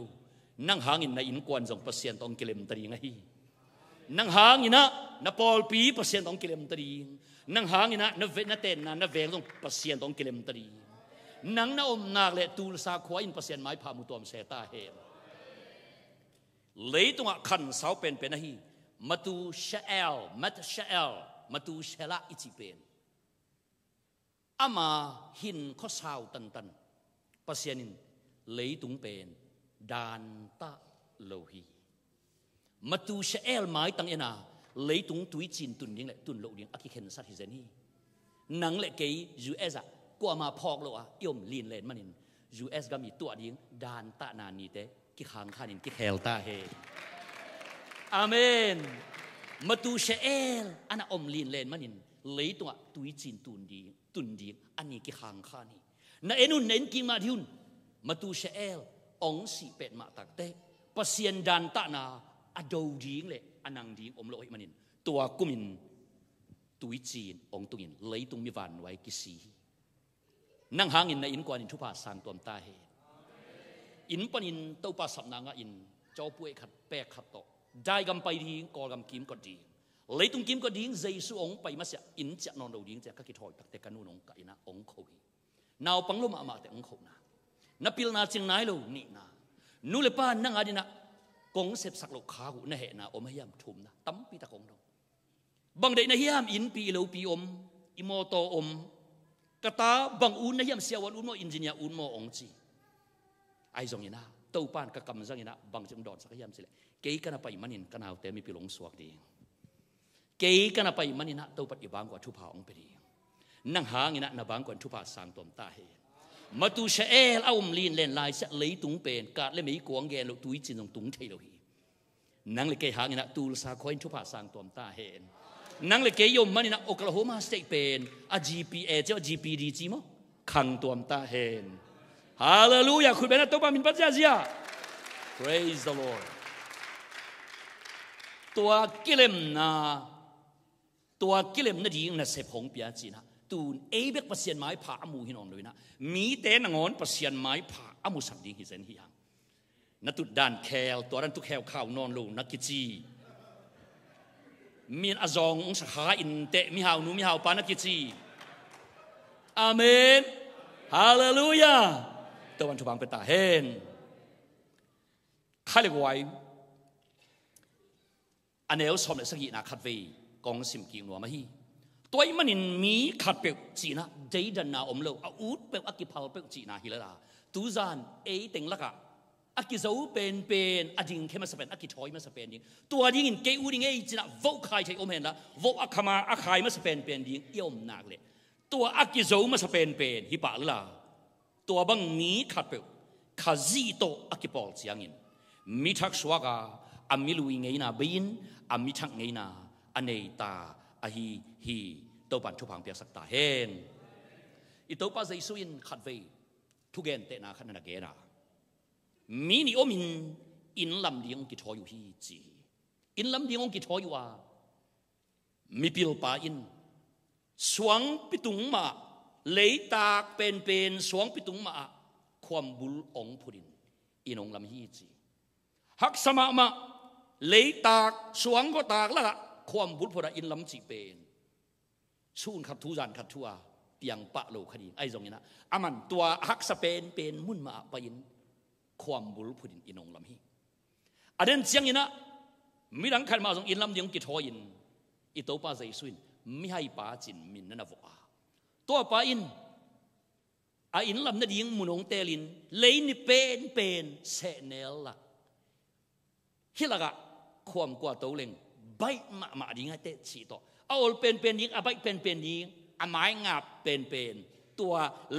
นังหางินในอินกวนจงปัสยันตองกิเลมตรีไงฮีนังหางินะนาปอลปีปัสยันตองกิเลมตรีนังหางินะนาเวนาเตนนาเวงตองปัสยันตองกิเลมตรีนังนาอมนาเลตูลซาควาอินปัสยันไม้พามุตัวมเซตาเฮมเลยตุงะขันเสาเป็นนะฮีมาตูเชลมาตูเชลมาตูเชลาอิจิเป็นอามาหินข้อสาวตันปัสยานินเลยตุงเป็นดานตะโลหีมาตูเชลหมายตั้งเอนาเลยตุงตุยจินตุนยิงเลยตุนโลดิงอากิเคนสัตฮิเซนีนังเล็กเกยยูเอซ่ากว่ามาพอกโลอะยมลีนเลนมันนินยูเอสก็มีตัวดิงดานตะนานีเตกิขังขานินกิเฮลตาเฮอาเมนมาตูเชลอันอมลีนเลนมันนินเลยตัวตุยจินตุนดีอันนี้กิขังขานี่นาเอนุนเน้นกินมาดิวมาตูเชลองสีเป็ดมาตักเตปัสยันดานตะนาอดูดีงเลยอันนังดีงอมโลหิมันนินตัวกุมินตุยจีนองตุยินเลยตุงมีวันไว้กิสีนั่งหางอินในอินกว่านินทุพาสังตัวตาเฮอินปนินเต้าปาสับนางอินเจ้าป่วยขัดแปกขัดโตได้กำไปดีกอกำกิมก็ดีเลยตุงกิมก็ดีใจสุองไปมาเสียอินจะนอนดูดีจะก็คิดถอยตักแต่กันนู่นองกันนะองเขาฮีนาวปังลมอามาแต่องเขานะนับพิลนาจึงไหนลูนี่นะนู่นเลยป้านั่งอะไรนะกงเสพสักโลขาหูน่ะเหนะอมให้ยามทุ่มนะตั้มปีตะกงดงบางเดนะยามอินปีเหลวปีอมอิโมโตอม กตาบังอุนนะยามเสียวันอุนโมอินจิเนียร์อุนโมองจีไอจงยินะตัวปานกะกำจังยินะบังจงดอดสักยามสิเลยเกี่ยกันไปมันนินกันเอาแต่มีพิลงสวกดีเกี่ยกันไปมันนินะตัวปัจจุบันกว่าทุพาองไปดีนั่งหางยินะนับบางกว่าทุพาสางตอมตาเฮมาตูเชเอลเอาลีนเล่นลายเสเลยตุงเป็นกาดเล่ไม่กวงแกลุตุยจินงตุงเทโลฮีนั่งเลยเกี่ยหางยินะตูลสาคอยทุพาสางตอมตาเฮนั่งเลยเกี่ยยมมันนินะโอกลาโฮมาสเตทเป็นGPA เจ้า GPD จีมั้งขังตอมตาเฮฮาเลลูยาคุณเป็นนักตัวปามินปัจจัยจ้า Praise the Lord ตัวกิเลมนะดีนะเสพหงเปียจีนะตูนเอเบกปัสยันไม้ผ่าอมูหินองเลยนะมีเต้นงอนปัสยันไม้ผ่าอมูสักดิ้งหิเซนหิยังนัตุดานแคลตัวนั้นตุแคลข้าวนอนลงนักกิจีมีอาจองสักหาอินเตมีหาวนูมีหาวปานักกิจีอาเมนฮาเลลูยาตะวันทุบังเป็นตาเฮนข้าเรียกว่าอันเอลสมเลสกีนาขัดเวกองสิมกิงนัวมาฮีตัวมันมีขัดเปลจีนะเจดันนาอมโลอูดเปลอักิพาลเปลจีนาฮิลาตูซานเอเต็งละกะอักิเจ้าเป็นอดิงเข้มาสเปนอักิทอยมาสเปนดิงตัวดิ้งเกอูดิ้งเอจีนะโวคายใช้อมเห็นละโวอักขมาอักขายมาสเปนเป็นดิ้งเอี่ยมหนักเลยตัวอักิเจ้ามาสเปนเป็นฮิปะละตัวบังมีขัดเปลขาซีโตอักิปอลเสียงินมิทักสวากาอามิลุยไงนาบินอามิทักไงนาอเนตาอาฮีตัวปันทุพังเปียสักตาเฮนอีตัวปัจจัยสุอินขัดเวทุกเกนเตนาขันนักเกนามีนิอมินอินลำเลียงกิทออยู่ฮีจีอินลำเลียงกิทออยู่ว่ามีปิลปาอินสวงปิตุงมาเลยตากเป็นสวงปิตุงมาความบุลองพุดินอินองลำฮีจีหักสมามาเลยตากสวงก็ตากละความบุญพอดอินลำจีเป็นสู้ขัดทุจานขัดทัวเตียงปะโลคดีไอ้ตรงนี้นะอามันตัวหักสเปนเป็นมุ่นมาไปอินความบุญพอดินอินองลำฮีอันนั้นเสียงนี้นะมีหลังขันมาตรงอินลำเดียงกิทอยินอิโตปาใจสุนไม่ให้ปาจินมินนั่นนะวะตัวปาอินอินลำนั่นเดียงมุนองเตลินเลยนี่เป็นเซเนลละฮิลากะความกว่าตัวเล็งใบมาดิ้งให้เตะสีต่อเอาเป็นดิ้งใบเป็นดิ้งไม้งาเป็นตัว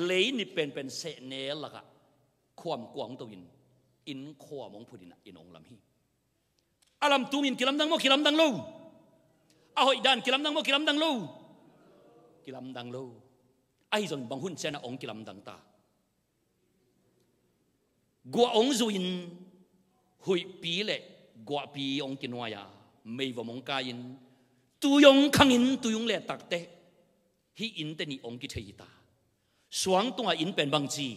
เลยนี่เป็นเซเนลละกะความกว่าของตัวอินความของผู้ดินอินองลำฮีอาลำตูมินกิลำดังโมกิลำดังโลเอาอีด้านกิลำดังโมกิลำดังโลกิลำดังโลไอ้จนบางหุ่นเจนะองกิลำดังตากัวองจุอินหุยปีเล่กว่าปีองกินวายาไม่ว่ามองกายินตุยงขังอินตุยงเล่ตักเตะฮีอินเตนี่องกิเทยิตาสวงตัวอินเป็นบางจี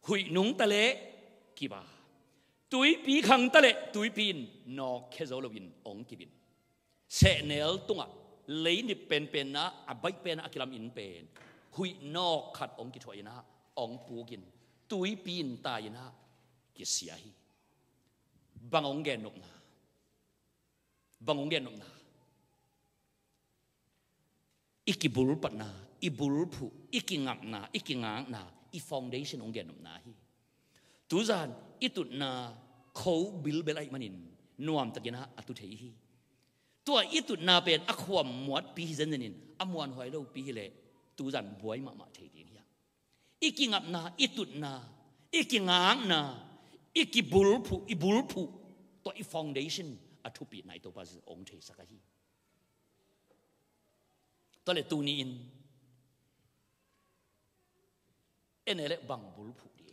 หุยนุงตะเละกีบาตุยปีขังตะเละตุยปีนนอกเคโซลวินองกิบินเซเนลตัวเลยนี่เป็นนะใบเป็นนะกิลามอินเป็นหุยนอกขัดองกิถอยนะองปูกินตุยปีนตายนะกิเสียฮีบางองเกนนกนาอีกิบุลปัตนาอีบุลผู้อีกิงับนาอีกิงางนาอีฟาวเดชั่นองเกนนกนาฮีตุจานอีตุนาเขาบิลเบลัยมันินนวมตะกินะอัตุเทฮีตัวอีตุนาเป็นอความหมวดปีเซนนินอมวนหอยเราปีเล่ตุจานบวยมาเทดีนี่อีกิงับนาอีตุนาอีกิงางนาอีกิบุลผู้อีบุลผู้ตัวอีฟาวเดชั่นอัตุปีไหนตัวปัจจุองเทสักฮีตัวเลตูนีอินเอ็นเอเล่บังบุลผู้ดี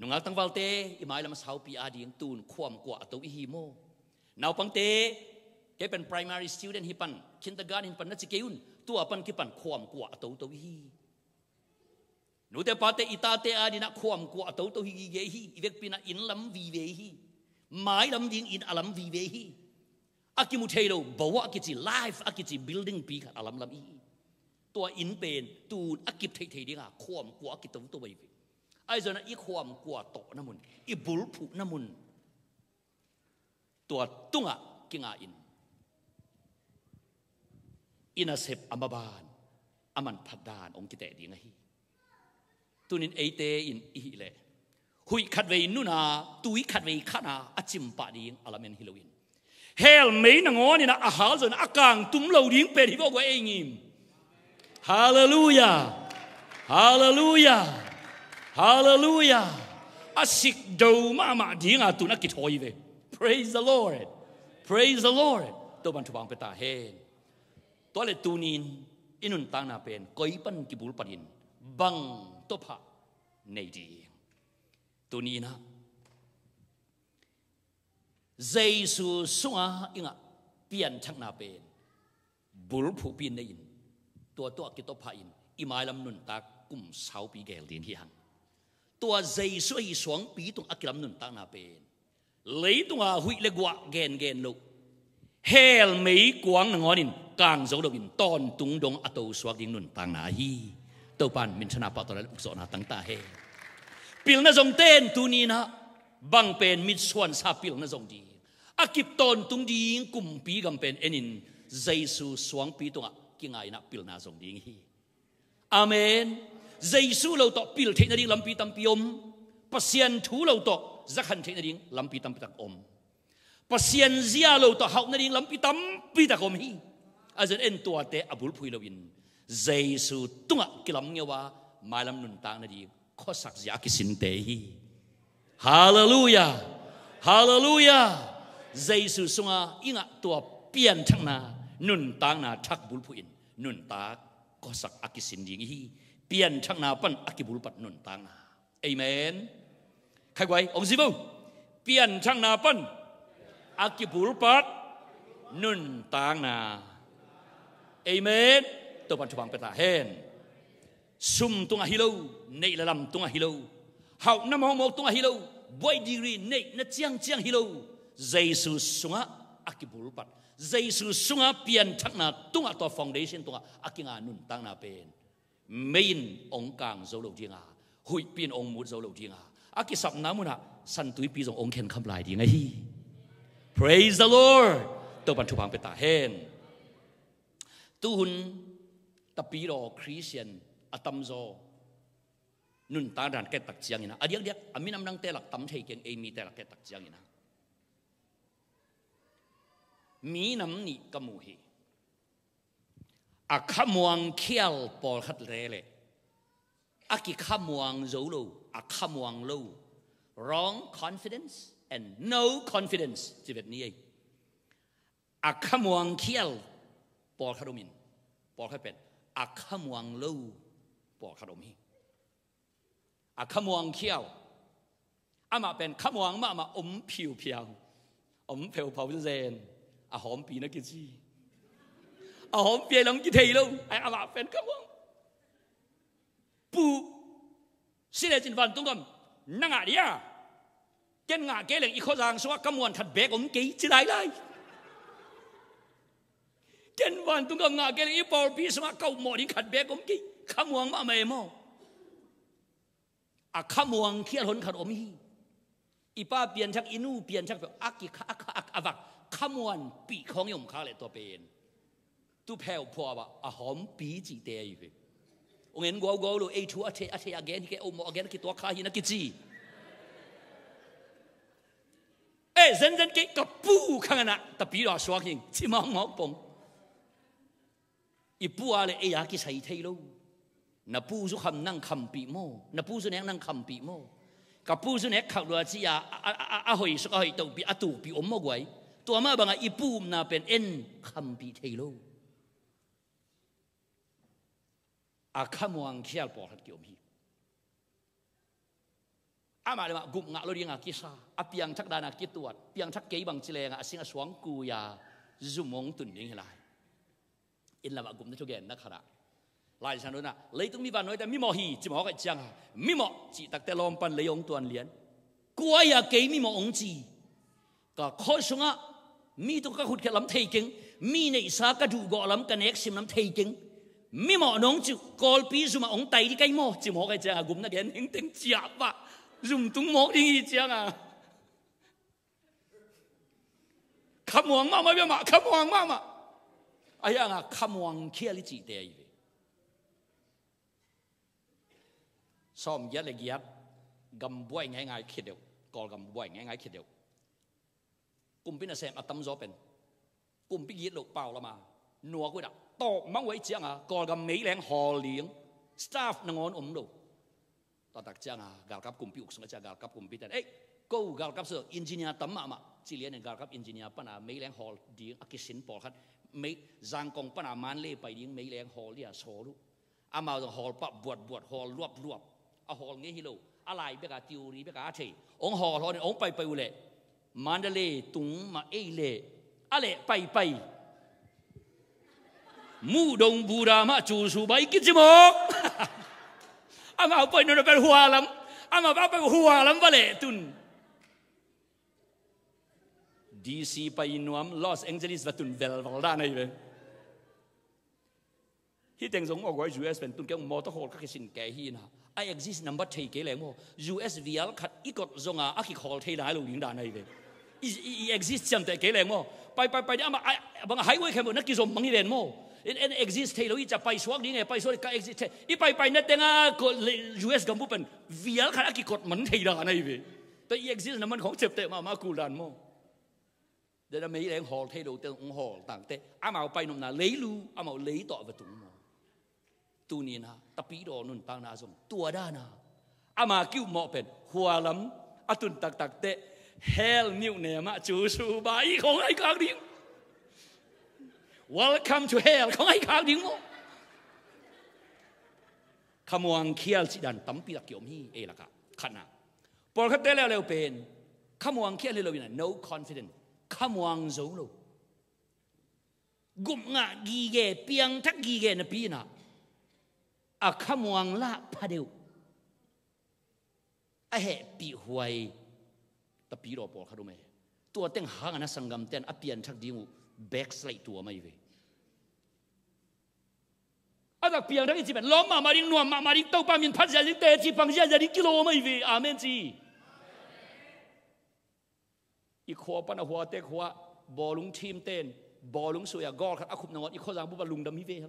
นุ่งอัลตังวัลเตอิมายลามาสาวปีอาดีงตูนความกว่าตัวอีฮิโมนาวปังเตแกเป็น primary student ฮิปัน kindergarten ฮิปันนักศึกษาตัวปันฮิปันความกว่าตัวอีนูเตปาเตอิตาเตอาดีนักความกว่าตัวฮีเยฮีอีเวกปีน่ะอินลำวีเวฮีไม้ลำยิงอินอลัมวีเวฮีอากิมุเทโลบอกว่าอากิจิไลฟ์อากิจิ building ปีขัดอลัมลำฮีตัวอินเป็นตูนอากิบเทดีงาความกว่าอากิตัววีไอ้เจ้าน่ะอีความกว่าโตน้ำมุนอีบุลผูน้ำมุนตัวตุ้งอ่ะกิงาอินอาเซบอัมบาน อามันพัดดานองกิเตดีไงตุนินเอเตอินอีเล่หุยขัดเวนุนาตุยขัดเวขันาอจิมปะดีงอลาเมนฮิโลวินเฮลไม่นงอนี่นะอาหารจนอากางตุ้มเหลาดิ้งเป็นที่บอกว่าเองยิมฮาเลลูยาฮาเลลูยาฮาเลลูยาอาศิกดูมาดิ้งอาตุนักกิจหอยเว praise the Lord praise the Lord ตัวบันทุบังเปตาเฮนตัวเลตูนินอินุนตังนาเป็นก้อยปันกิบุลปดินบังตบะในดีตัวนี้นะเยซูสุงาอิงะเปลี่ยนชักนาเป็นบุลผู้ปีนในอินตัวกิตบะอินอิมายลำนุนตากุมสาวปีเกลดินที่หังตัวเยซูอีสวงปีตรงอักลำนุนตังนาเป็นเลยตรงอาหุยเลกว่าเกนลูกเฮลไม่กวางนงอนินกางโจลกินตอนตุงดงอโตสวกยิงนุนตังนาฮีตัวปันมินชนะปะตัวนั้นอุกษรนาตั้งตาเฮปิลน่าจงเต้นตัวนี้นะบังเป็นมิดส่วนซาปิลน่าจงดีอากิบตอนตุงดีกุมปีกัมเป็นเอ็นินเยซูสวงปีตรงกิงไงนะปิลน่าจงดีฮีอาเมนเยซูเราต่อปิลเทนดิ่งลำปีตัมปีอมปัสยันทูเราต่อจักขันเทนดิ่งลำปีตัมปีตักอมปัสยันเสียเราต่อหาวดิ่งลำปีตัมปีตักอมฮีอาจารย์เอ็นตัวเตะอบุลพุยเราวินเยซูตุงกิลำเงว่ามาลำนุนตางนาดีข้อสักยากิสินเตฮีฮาเลลูยาฮาเลลูยาเยซูสุงาอิงะตัวเปลี่ยนทั้งนานุนตางนาทักบุลพุอินนุนตาข้อสักอากิสินดีฮีเปลี่ยนทั้งนาปันอากิบุลปัดนุนตางนาเอเมนใครไว้องค์สิบูเปลี่ยนทั้งนาปันอากิบุลปัดนุนตางนาเอเมนตัวปัจจุบันเป็นตาเห็นซุ่มตุงฮิโลในละลำตุงฮิโลเฮาน้ำมองมองตุงฮิโลบอยดีรีในนัดเจียงฮิโลเยซูสุงะอากิบุลปัดเยซูสุงะเปลี่ยนทักนาตุงตัวฟองเดชันตุงอากิงานุนตังนาเป็นเมนองกลางโจโลจีงาหุยเปลี่ยนองมุดโจโลจีงาอากิสับน้ำมุนะสันตุยปีจงองเข็นคำลายดีไงฮี praise the Lord ตัวปัจจุบันเป็นตาเห็นตุนตะปีรอคริสเตียนอาตัมโซนุนตาด่านแกตักเจียงนะเดียกอามินำนังเตลักตั้มเทเกงเอมีเตลักแกตักเจียงนะมีน้ำนี่กมูฮีอาขมวงเขียวปอลขัดเร่เลยอากิขมวงโจโลอาขมวงโล wrong confidence and no confidence จีเวตนี้อาขมวงเขียวปอลขัดมินปอลขัดเป็นอาขมวงโลปอลขัดมิอาขมวงเขียวอามาเป็นขมวงมาอมผิวเพียวอมเพียวเผาเซนอาหอมปีนักกิจีอาหอมเปียลงกิเทโลไออามาเป็นขมวงปูสิเลจินวันตุ้งกำนังอาเดียเจนงาเกลงอีกข้อจางสวะขมวงขัดเบกอมกีจิได้เลยเจนวันตุ้งกำงาเกลงอีปอลปีสวะเก่าหมอดิขัดเบกอมกีขมวงมาเมโมอาขมวงเขียนหนขัดอมฮีอีป้าเปลี่ยนชักอินูเปลี่ยนชักแบบอักกิอักขมวงปีของยมข้าเลยตัวเป็นตู้แผ่วพอว่าอาหอมปีจีเตยอยู่องเงินกัวโลเอทูอาเทอเกนที่แกอมอเกนที่ตัวข้าหินักกิจีเอ้เซนกิกับปูข้างน่ะแต่ปีเราสวากิงที่มองมองปงอีปูอะไรเอียกิใส่เทโลนับผู้สุขนั่งคำปีโมนับผู้สุเนกนั่งคำปีโมกับผู้สุเนกขับรถที่อาหอยสกหอยตัวปีตูปีอมโมกไว้ตัวมาบางอีปูน่าเป็นเอ็นคำปีเทโลอาขมวงเขียลปอดเกี่ยวมีอามาเลยมากุมงะเราเรียงอากิซาอาเปียงชักดานากิตวดเปียงชักเกยบังจิเลงอาสิงสวงกูยาจุมงตุนยิงให้ลายอินละมากุมนั่นทุกแกนนักขณะลายฉันรู้นะเลยต้องมีบ้านน้อยแต่มีหมอฮีจิหมอกันจังมีหมอจีตักแต่ลมปันเลยองตัวเลียนกลัวอย่าเกยมีหมอองจีก็ข้อสงะมีตัวก็ขุดแค่ลำเทกิงมีในสากระดูกอลำกันเอกซิมลำเทกิงมีหมอน้องจิกอลปีจุมาองไตที่ใกล้หมอจิหมอกันจังกุมนักเรียนเฮงเต็งเจียบะจุมตุ้งหมอที่จังอ่ะขมวงมากไม่เป็นมาขมวงมากมาไอ้ยังอ่ะขมวงเขี้ยลิจิเตย ซ้อมยัดเลยยัดกำบวยง่ายๆคิดเดียวกอลกำบวยง่ายๆคิดเดียวกุมพินาเซมอัตตมโซเป็นกุมพิยิดลูกเป่าละมาหนัวกูดักตอกมังไว้เจียงอ่ะกอลกำไม่แรงหอเลี้ยงสตาฟนงอนดูตอนตักเจียงอ่ะกาลกับกุมพิอุกสงฆ์จะกาลกับกุมพิแต่เอ้กูกาลกับเสืออินจิเนียร์ตั้มมาจีเลียนกาลกับอินจิเนียร์ปนาไม่แรงหอเลี้ยงอักษิณปอลคัดไม่จางกงปนามันเล่ไปเลี้ยงไม่แรงหอเลี้ยโซลูอามาต้องหอลปะบวชหอลรวบเอาหอลงี้ฮิโลอะไรเบกาติวรีเบกาเทองหอลเนี่ยองไปอุเล่มันเดเลตุงมาเอเล่อะไรไปมูดงบูรามาจูสูใบกิจิโมอามาไปนู่นเป็นหัวลำอามาไปหัวลำวะเล่ตุนดีซีไปนวมลอสแองเจลิสวัตุนเวลวัลดาในเวที่เต็งสงออกไว้ US เป็นตุนแกงมอเตอร์โฮลก็คือสินแก่ฮีนะไอ exist number เทเกเลยมั้ง US วิลขัดอีกดจงอาอักขิคอลเทได้ลูกยิงดาในเวอี exist จำแต่เกเลยมั้งไปเนี่ยมาบางไฮเวย์แค่หมดนักกิจสมบังนี่เด่นมั้งexist เทเราอีจะไปสวกนี่ไงไปสวกก็ exist อีไปนั่นแต่งาก็ US กัมพูเป็นวิลขัดอักขิกดมันเทได้ในเวแต่ exist นั้นมันของเจ็บเตะมากูดันมั้งเดี๋ยวไม่แรงหอลเทโดเตงหอลต่างเตะอามาไปนมนาเลยลูอามาเลยต่อประตูมั้งตูนี้นะตะปีโดนุนต่างนาส่งตัวด้านะอามาคิวหมอเป็นหัวลำอตุนตักเตะเฮลนิวเนมาจูสูบายของไอ้ข้างดิ้ง Welcome to hell ของไอ้ข้างดิ้งมั้งขมวงเขียลสิดันตั้มปีตะเกียวมีเอละกะขนาดพอเขาเตะแล้วเร็วเป็นขมวงเขียลเลยวินะ no confidence ขมวงโซ่ลูกุมงะกีเกเปียงทักกีเกนปีน่ะอาขมวงละพะเดียวไอ้เหปีหวยตะปีรอปอลเขาดูไหมตัวเต็งหางนะสังกัมเต็นอเปียนทักดิ้งแบกสไลตัวไม่เว้ยอาจากเปียงทักอีจีเป็นล้อมมาดิ้งนวมมาดิ้งเต้าปามินพัดยาดิ้งเตะจีปังยาดิ้งกิโลไม่เว้ยอาเมนจีอีกขวบปนหัวเตะหัวบอลลุงทีมเต้นบอลลุงสวยกอลครับอาคุบนงออีกข้อสังบุบลุงดำมิเว้ย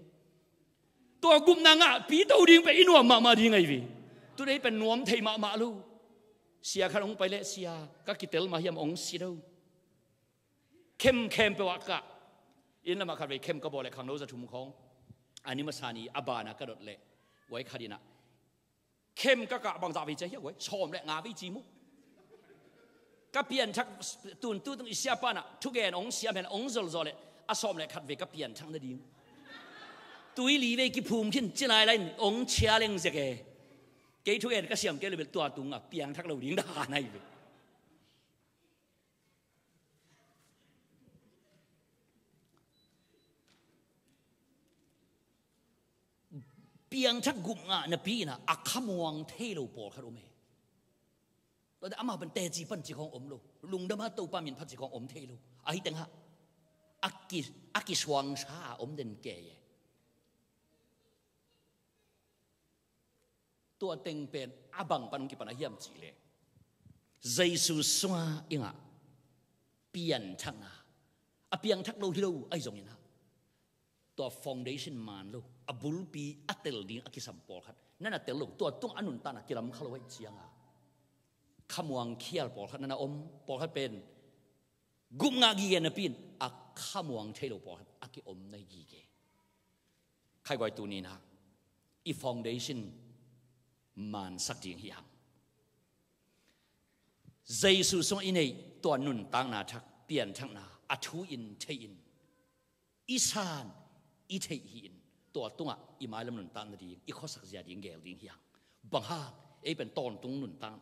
ตัวกุมนางอ่ะปีเต้าดิ้งไปอินวมมาดิ้งไงเว้ยตัวนี้เป็นนวมเทมาลูเสียขนมไปเลยเสียก็กิเตลมาเฮียมองสีดูเข้มไปว่ากะอินละมาขัดไปเข้มก็บอกเลยขังโน้จะทุ่มของอันนี้มาสานีอบานะก็ดดเละไว้คดีนะเข้มก็กะบางจ่าวิจัยไว้ชมและงาวิจิมุก็เปลี่ยนชักตุนต้องอิสยาปานะทุกแกนองเสียเป็นองโซลเลยอาชมและขัดไปก็เปลี่ยนช่างนั่นดีตุยลีเวกิภูมิขึ้นจีนอะไรองเชียเล็งเสกเกย์ทุกเอ็นก็เสียมเกย์เลยเป็นตัวตุงอ่ะเปียงทักเราดิ้งด่าในเลยเปียงทักกุมอ่ะนปีน่ะอักขมวงเทโลปอลคารุเมตอนนี้อามาเป็นเตจีปันจีของอมโลลุงดมาตูปามินพันจีของอมเทโลไอ้ตังฮะอักกิสวงชาอมเดนเกย์ตัวเต็งเป็นอาบังปันกิปันอาเฮียมจีเลเจสุสวาอิงะเปียนทักนะอเปียงทักโลที่โลไอ้ตรงนี้นะตัว foundation มันโลอบุลปีอัตเตลดิ้งอักกิสัมปอลครับนั่นอัตเตลโลตัวตุ้งอนุนตานะกิรำเขาไว้เชียงอ่ะขมวงเขียลปอลครับนั่นอมปอลครับเป็นกุมงากีเกนปีนอักขมวงเทโลปอลครับอักกิอมในกีเกใครไว้ตัวนี้นะอี foundationมันสักจริงเฮียงเจสุสงอินเอตัวนุนตั้งนาทักเปลี่ยนทักนาอัทูอินเทอินอิสานอิเทอินตัวตุ้งอ่ะอิมาลมนุนตั้งนาดีอีข้อสักเสียดิ้งเกลดิ้งเฮียงบางฮาเป็นตอนตุ้งนุนตั้ง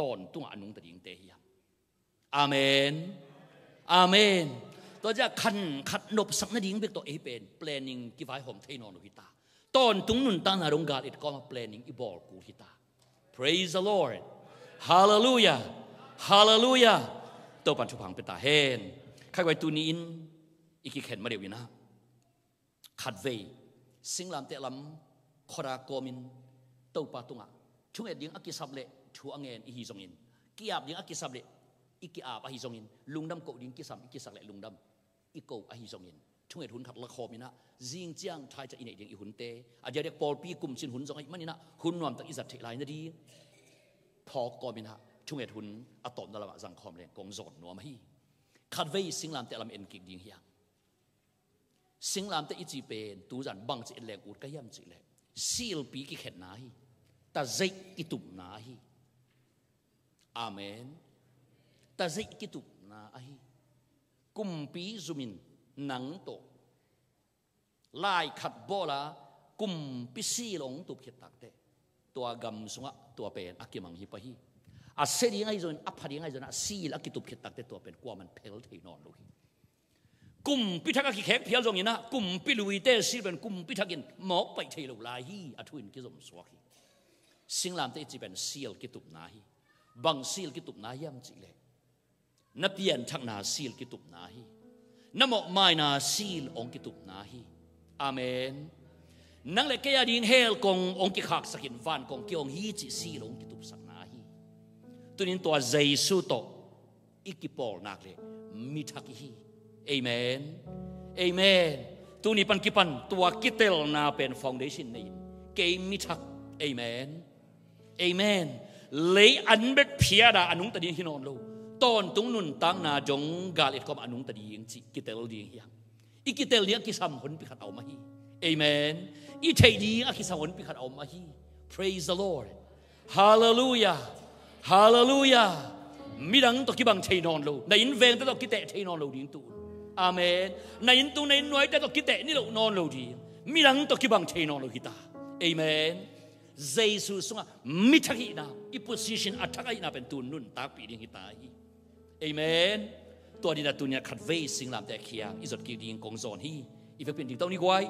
ตอนตุ้งอนุงตะดิ้งเตเฮียงอาเมนอาเมนตัวจะขัดนบสักนาดิ้งเป็นตัวเป็น planning กี่ไว้หอมเทนอนวิตาตอนตุ้งนุนตั้งนารงกาดก็มา planning อีบอลกูฮิตา praise the Lord hallelujah hallelujah ตัวปัจจุบันเป็นตาเฮนใครไว้ตัวนี้อีกเข็นมาเดี๋ยวนะขัดเวสิงลำเตลำครากอมินตัวปาตุงะช่วงเอ็ดยังอักกิสับเละชัวเงินอีฮิซงอินกีอาบยังอักกิสับเละอีกีอาบอีฮิซงอินลุงดำโกดิ้งกิสับอีกิสักเละลุงดำอีโกอีฮิซงอิน ช่วยทุนขัดละครมีนะจิงเจียงไทยจะอินเดียอีหุ่นเตอาจจะเรียกปอลปีกลุ่มชินหุ่นจงไอ้มันนี่นะหุ่นนวมตั้งอิสัตเทลายนาดีพอก่อนมีนะช่วยทุนอัตตนละมาสังคมเลยกงจอนนัวมาฮีขัดเวสิงลามแต่ลำเอ็นกิกดิ่งเฮียสิงลามแต่อิจิเป็นตูจันบังจิเล็กอุดก็ย่ำจิเล็กซีลปีกิเข็นนาฮีแต่ใจกิตุบนาฮีอาเมนแต่ใจกิตุบนาฮีกุมปีจุมินหนังโตลายขัดโบลากุมปิซีหลงตุบเข็ดตักเตตัวกำสงะตัวเป็นอักกิมังฮิปะฮีอาเสดีไงจนอัพพดีไงจนซีลอักกิตุบเข็ดตักเตตัวเป็นกว่ามันเพลเทนอนลุยกุมพิทักษ์กิเข็กเพียรจงยินะกุมปิลุยเตซีเป็นกุมพิทักษ์กินหมอกไปเทลุลายฮีอัทุนกิจมสวาฮีสิงลามเตจีเป็นซีลกิตุบนาฮีบังซีลกิตุบนาย่ำจีเล่นับเปียนทักนาซีลกิตุบนาฮีน้ำหมอกไม้นาซีลองกิตุบนาฮีอาเมนนังเลกยาดิงเฮลกงองกิขากสกินฟันกงกิองฮีจิซีลองกิตุบสักนาฮีตัวนี้ตัวเยซูโตอิกิปอลนักเลมิทักฮีเอเมนเอเมนตัวนี้ปันกิปันตัวกิเตลนาเป็นฟาวเดชั่นนี้เกมิทักเอเมนเอเมนเลยอันเบ็ดเพียดาอนุงตดีฮินอนโลตอนตุงนุนตั้งนาจงกาเลตก็อนุงตดียังจิกิเตลดียังอีกิเตลเลี้ยงกิสัมคนพิขัดเอามาฮีเอเมนอีเทดีอากิสัมคนพิขัดเอามาฮี praise the Lord hallelujah hallelujah มิดังตกิบังเทนอนโลในอินเวงแต่ตกิเตเทนอนโลดิ้งตูอาเมนในอินตูในหน่วยแต่ตกิเตนี่โลนอนโลดีมิดังตกิบังเทนอนโลฮิตาเอเมนเยซูสุงะมิทักฮินาอีโพสิชันอัทักฮินาเป็นตูนุนตาปีดิ้งฮิตาฮีเอเมนตัวนี้นะตัวนี้ขัดเวสิงลามแต่เขียงอิจฉากิดิ่งกงจอนฮีอีเฟเป็นดิ่งเต้านี้กวย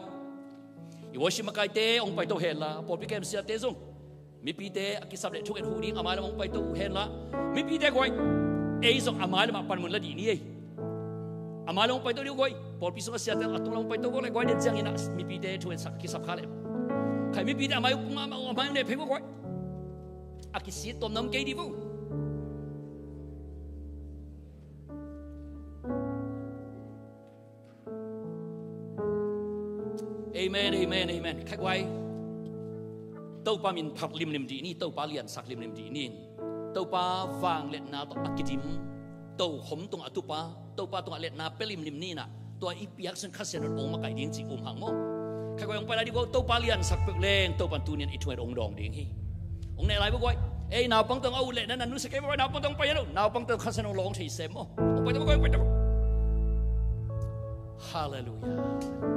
อีวอชิมากายเตองไปโตเฮนละปอดพิเกมเสียเตซุงมีปีเตอกิสับเดชุกเอ็นหูดิ่งอามาลองไปโตเฮนละมีปีเตกวยเอซงอามาลมาปันมุนละดีนี่อามาลองไปโตเดียวกวยปอดพิสุกเสียเตอตุลองไปโตก็เลยกวยเด็ดจังอินะมีปีเตชุกเอ็นกิสับขาเลใครมีปีเตอามาอยู่อามาอยู่ในเพลงกวยอากิสิตอมน้ำเกยดีฟูเอเมนเอเมนเอเมนแค่ไว้เต้าปามินผักลิมลิมดีนี่เต้าปาเลียนสักลิมลิมดีนี่เต้าปาฟางเล็ดนาตัวอักจิมเต้าขมตรงอัตุปาเต้าปาตรงเล็ดนาเปลิมลิมนี่น่ะตัวอีปียักษ์ซึ่งข้าเสียนองมาไก่ดิ้งจีหางโมแค่ไว้องไปแล้วดีกว่าเต้าปาเลียนสักเปลือกแรงเต้าปันตูเนียนอิทเวดองดองดิ้งฮีองในไรบ้างไว้เอ้ยนาวปังตรงเอาเล็ดนั้นนุสเกไว้นาวปังตรงไปแล้วนาวปังตรงข้าเสียนองร้องที่เซมโมองไปตรงไปตรงฮาเลลูยาเ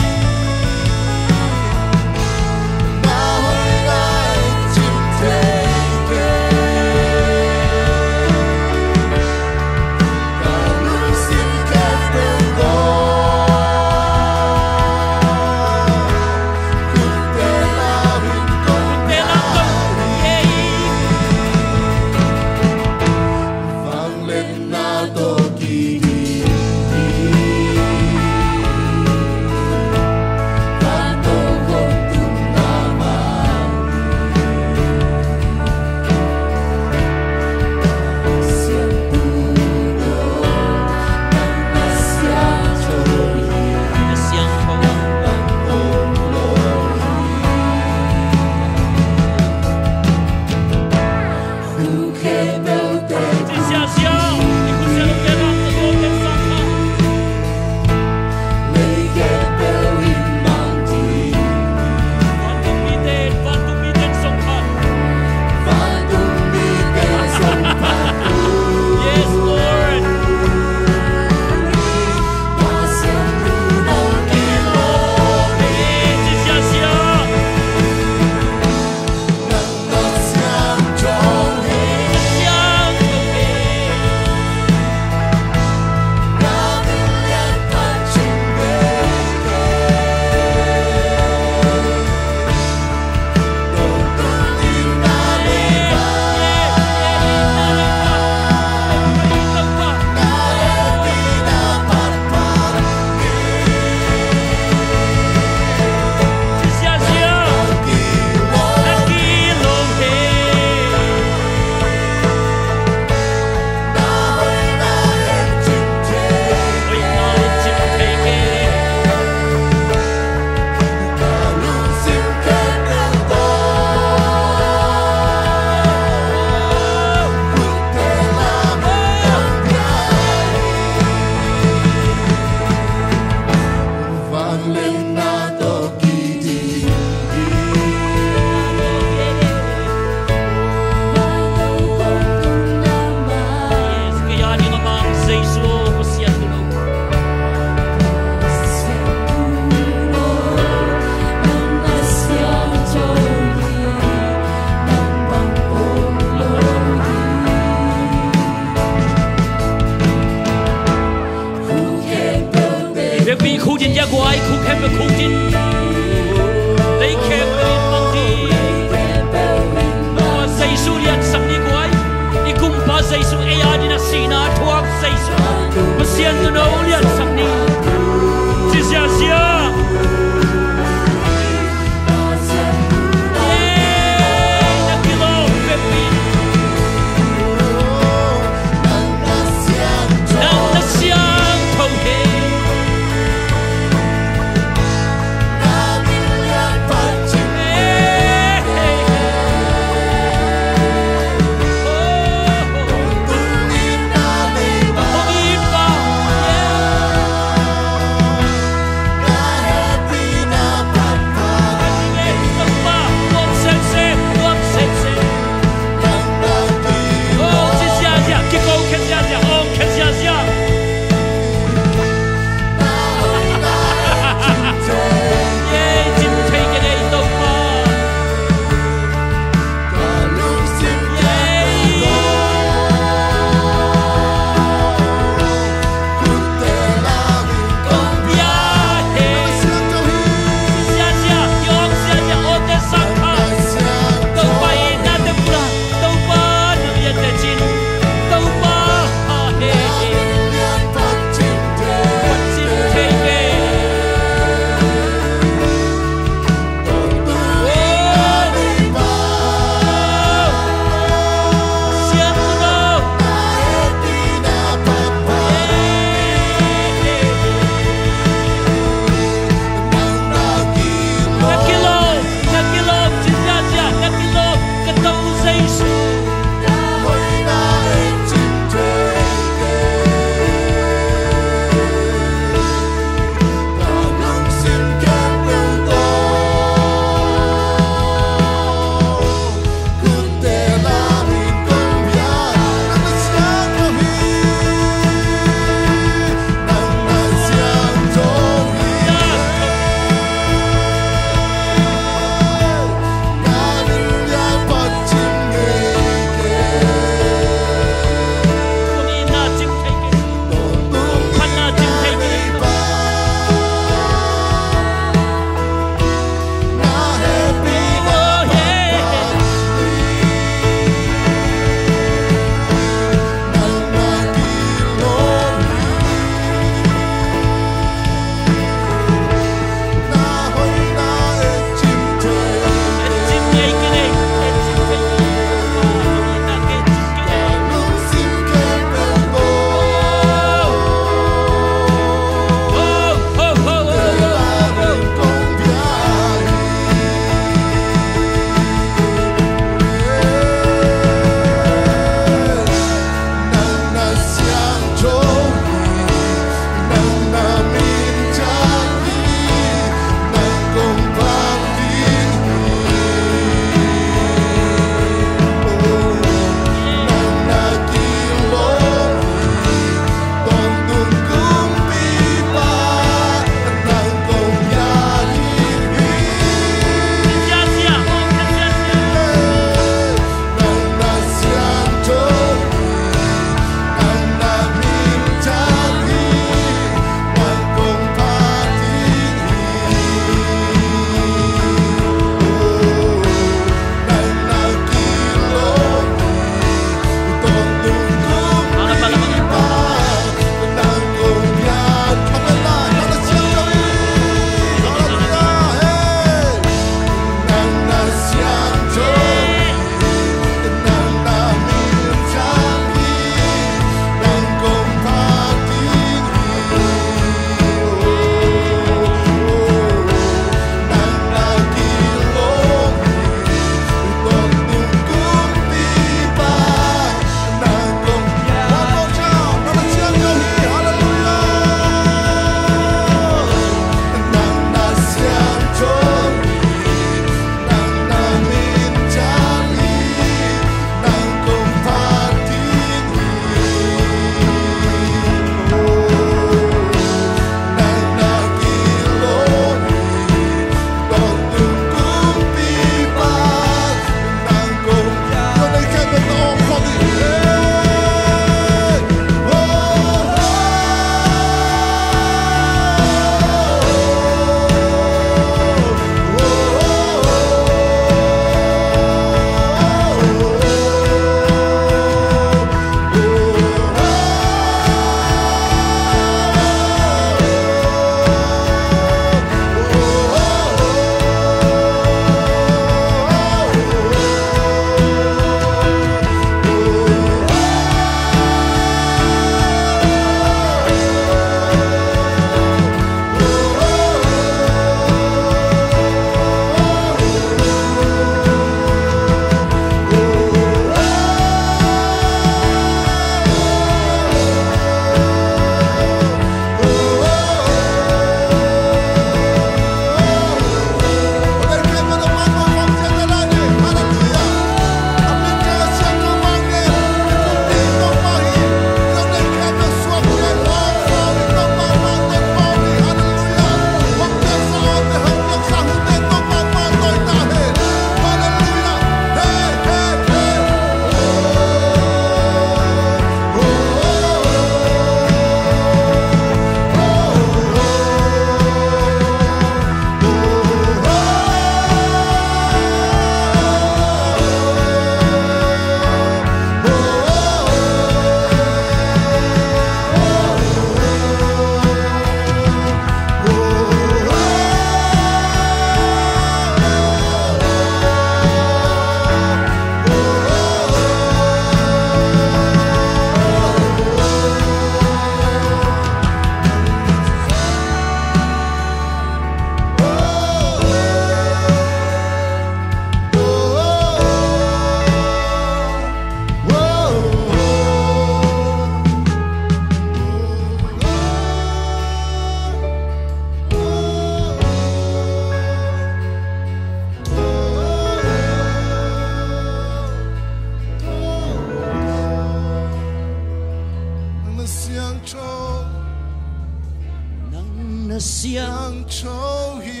châu hi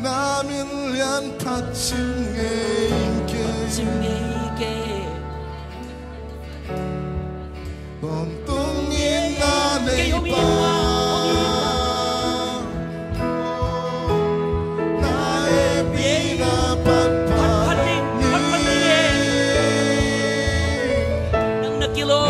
na min lian phát chim nghe bom tung nhiên na nei ba na e bi na pat pat ni nang na kilo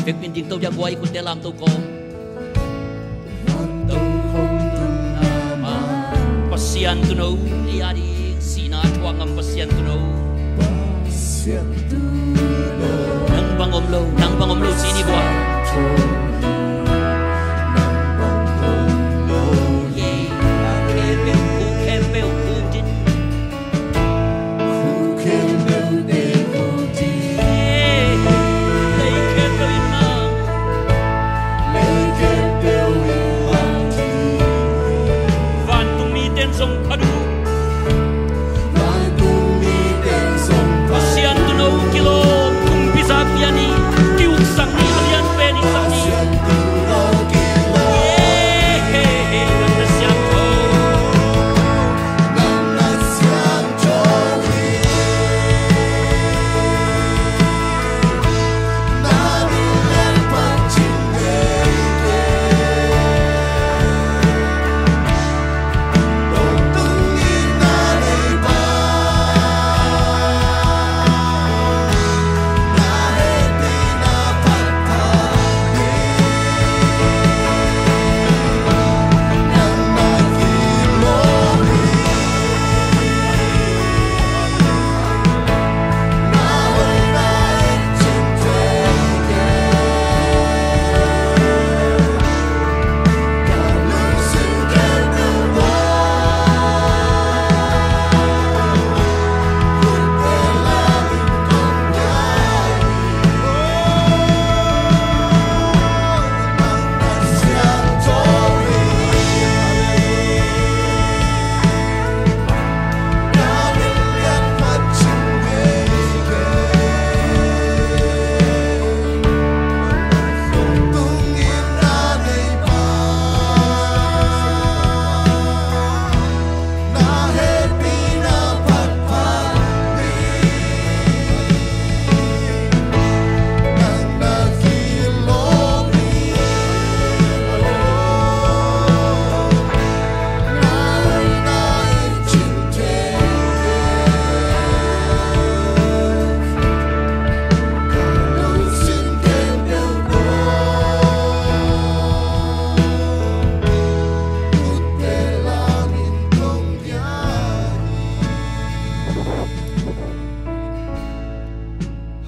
việc biên trình tàu gia quay của để làm tàu con pasian tu nâu ia di sina chuang am pasian tu nâu nang bangom lo sini buat Pasian tu nâu kung bisa piani kiuk sang ni alian pe ni sang ni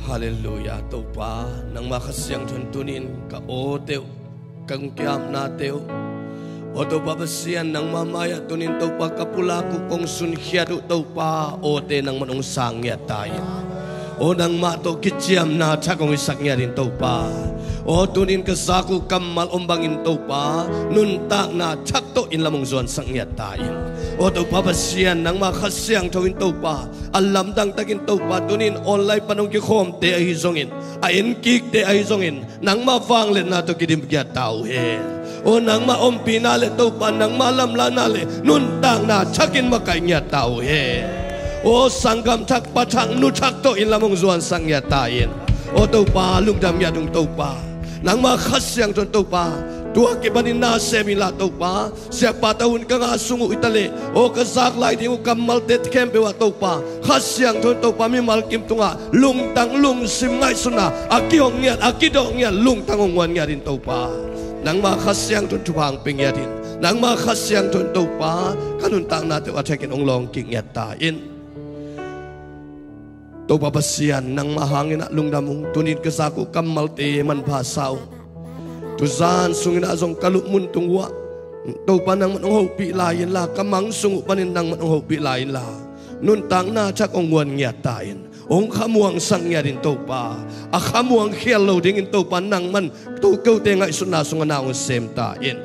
Hallelujah topa nang makasiyang tuntunin ka o teo kang kiam na teo o topa basian nang mamaya tunin topa kapulaku kong sunhyado topa o te nang manong sangya tayo o nang mato kitsiam na takong isaknya rin topa o tunin kasaku kamal ombangin topa nuntak na takto in lamong zuan sangya tayo o topa basian nang makasiyang tawin topa alam dang takin topa tunin online panong kikom te ay hizongin ayin kik te ay hizongin nang mafang len na to kidim kya tao he o nang maompi na le topa nang malam lanale nuntang na chakin makay niya tao he o sanggam tak patang nutak to in lamong zuan sangya tayin o topa lungdam yadong topa nang makasyang ton topa tua kibanin na semila topa siapa tahun ka nga sungu itali o kasaklay di mo kamal tet kempe wa topa kasyang ton topa mi malkim tunga lungtang lung sim ngay suna akiyong ngyan akidong ngyan lungtang ongwan nga rin topa nang makasyang ton tupang pingyatin nang makasyang ton topa kanuntang natin atakin onglong king yatain topa basian nang mahangin at lungdamong tunin kasaku kamal te man pasaw tuzan sungin azong kalukmun tungwa topa nang manong hopi lain la kamang sungu panin nang manong hopi lain la nuntang na chak ongwan nyatain ong kamuang sangya din topa akamuang hello dingin topa nang man tukau te ngai suna sunga naong sem tain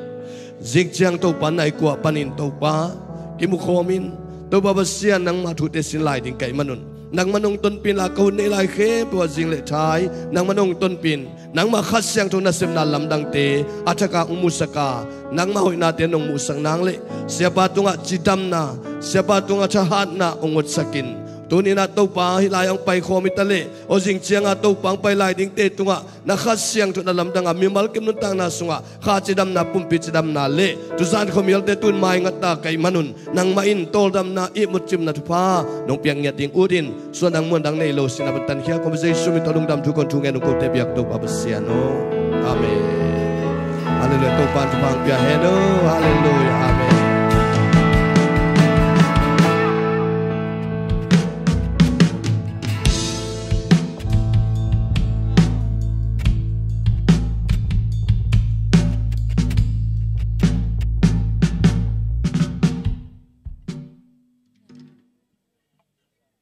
zigjiang topa nai kuwa panin topa kimukomin topa basian nang matute sin lai ding kai manun nang manong tonpin la kau nilai ke pua jing le chai nang manong tonpin nang makasyang tu nasim na lamdang te ataka umusaka nang mahoy natin nong musang nang le siapa tu nga jidam na siapa tu nga chahat na ungot sakin tunin na topa hilayang pai komitale o jing chiang a topang pai lai ding te tu nga nakasyang tu na lamdang mimal kim nuntang na sunga kha chidam na pumpi chidam na le tu zan komil te tun mai ngata kai manun nang main tol dam na i muchim na tupa nong piang nya ding udin so nang mon dang nei lo sinabatan khia conversation mi tolung dam tu kon tu ngen ko te biak topa basiano amen haleluya topa tupang pia heno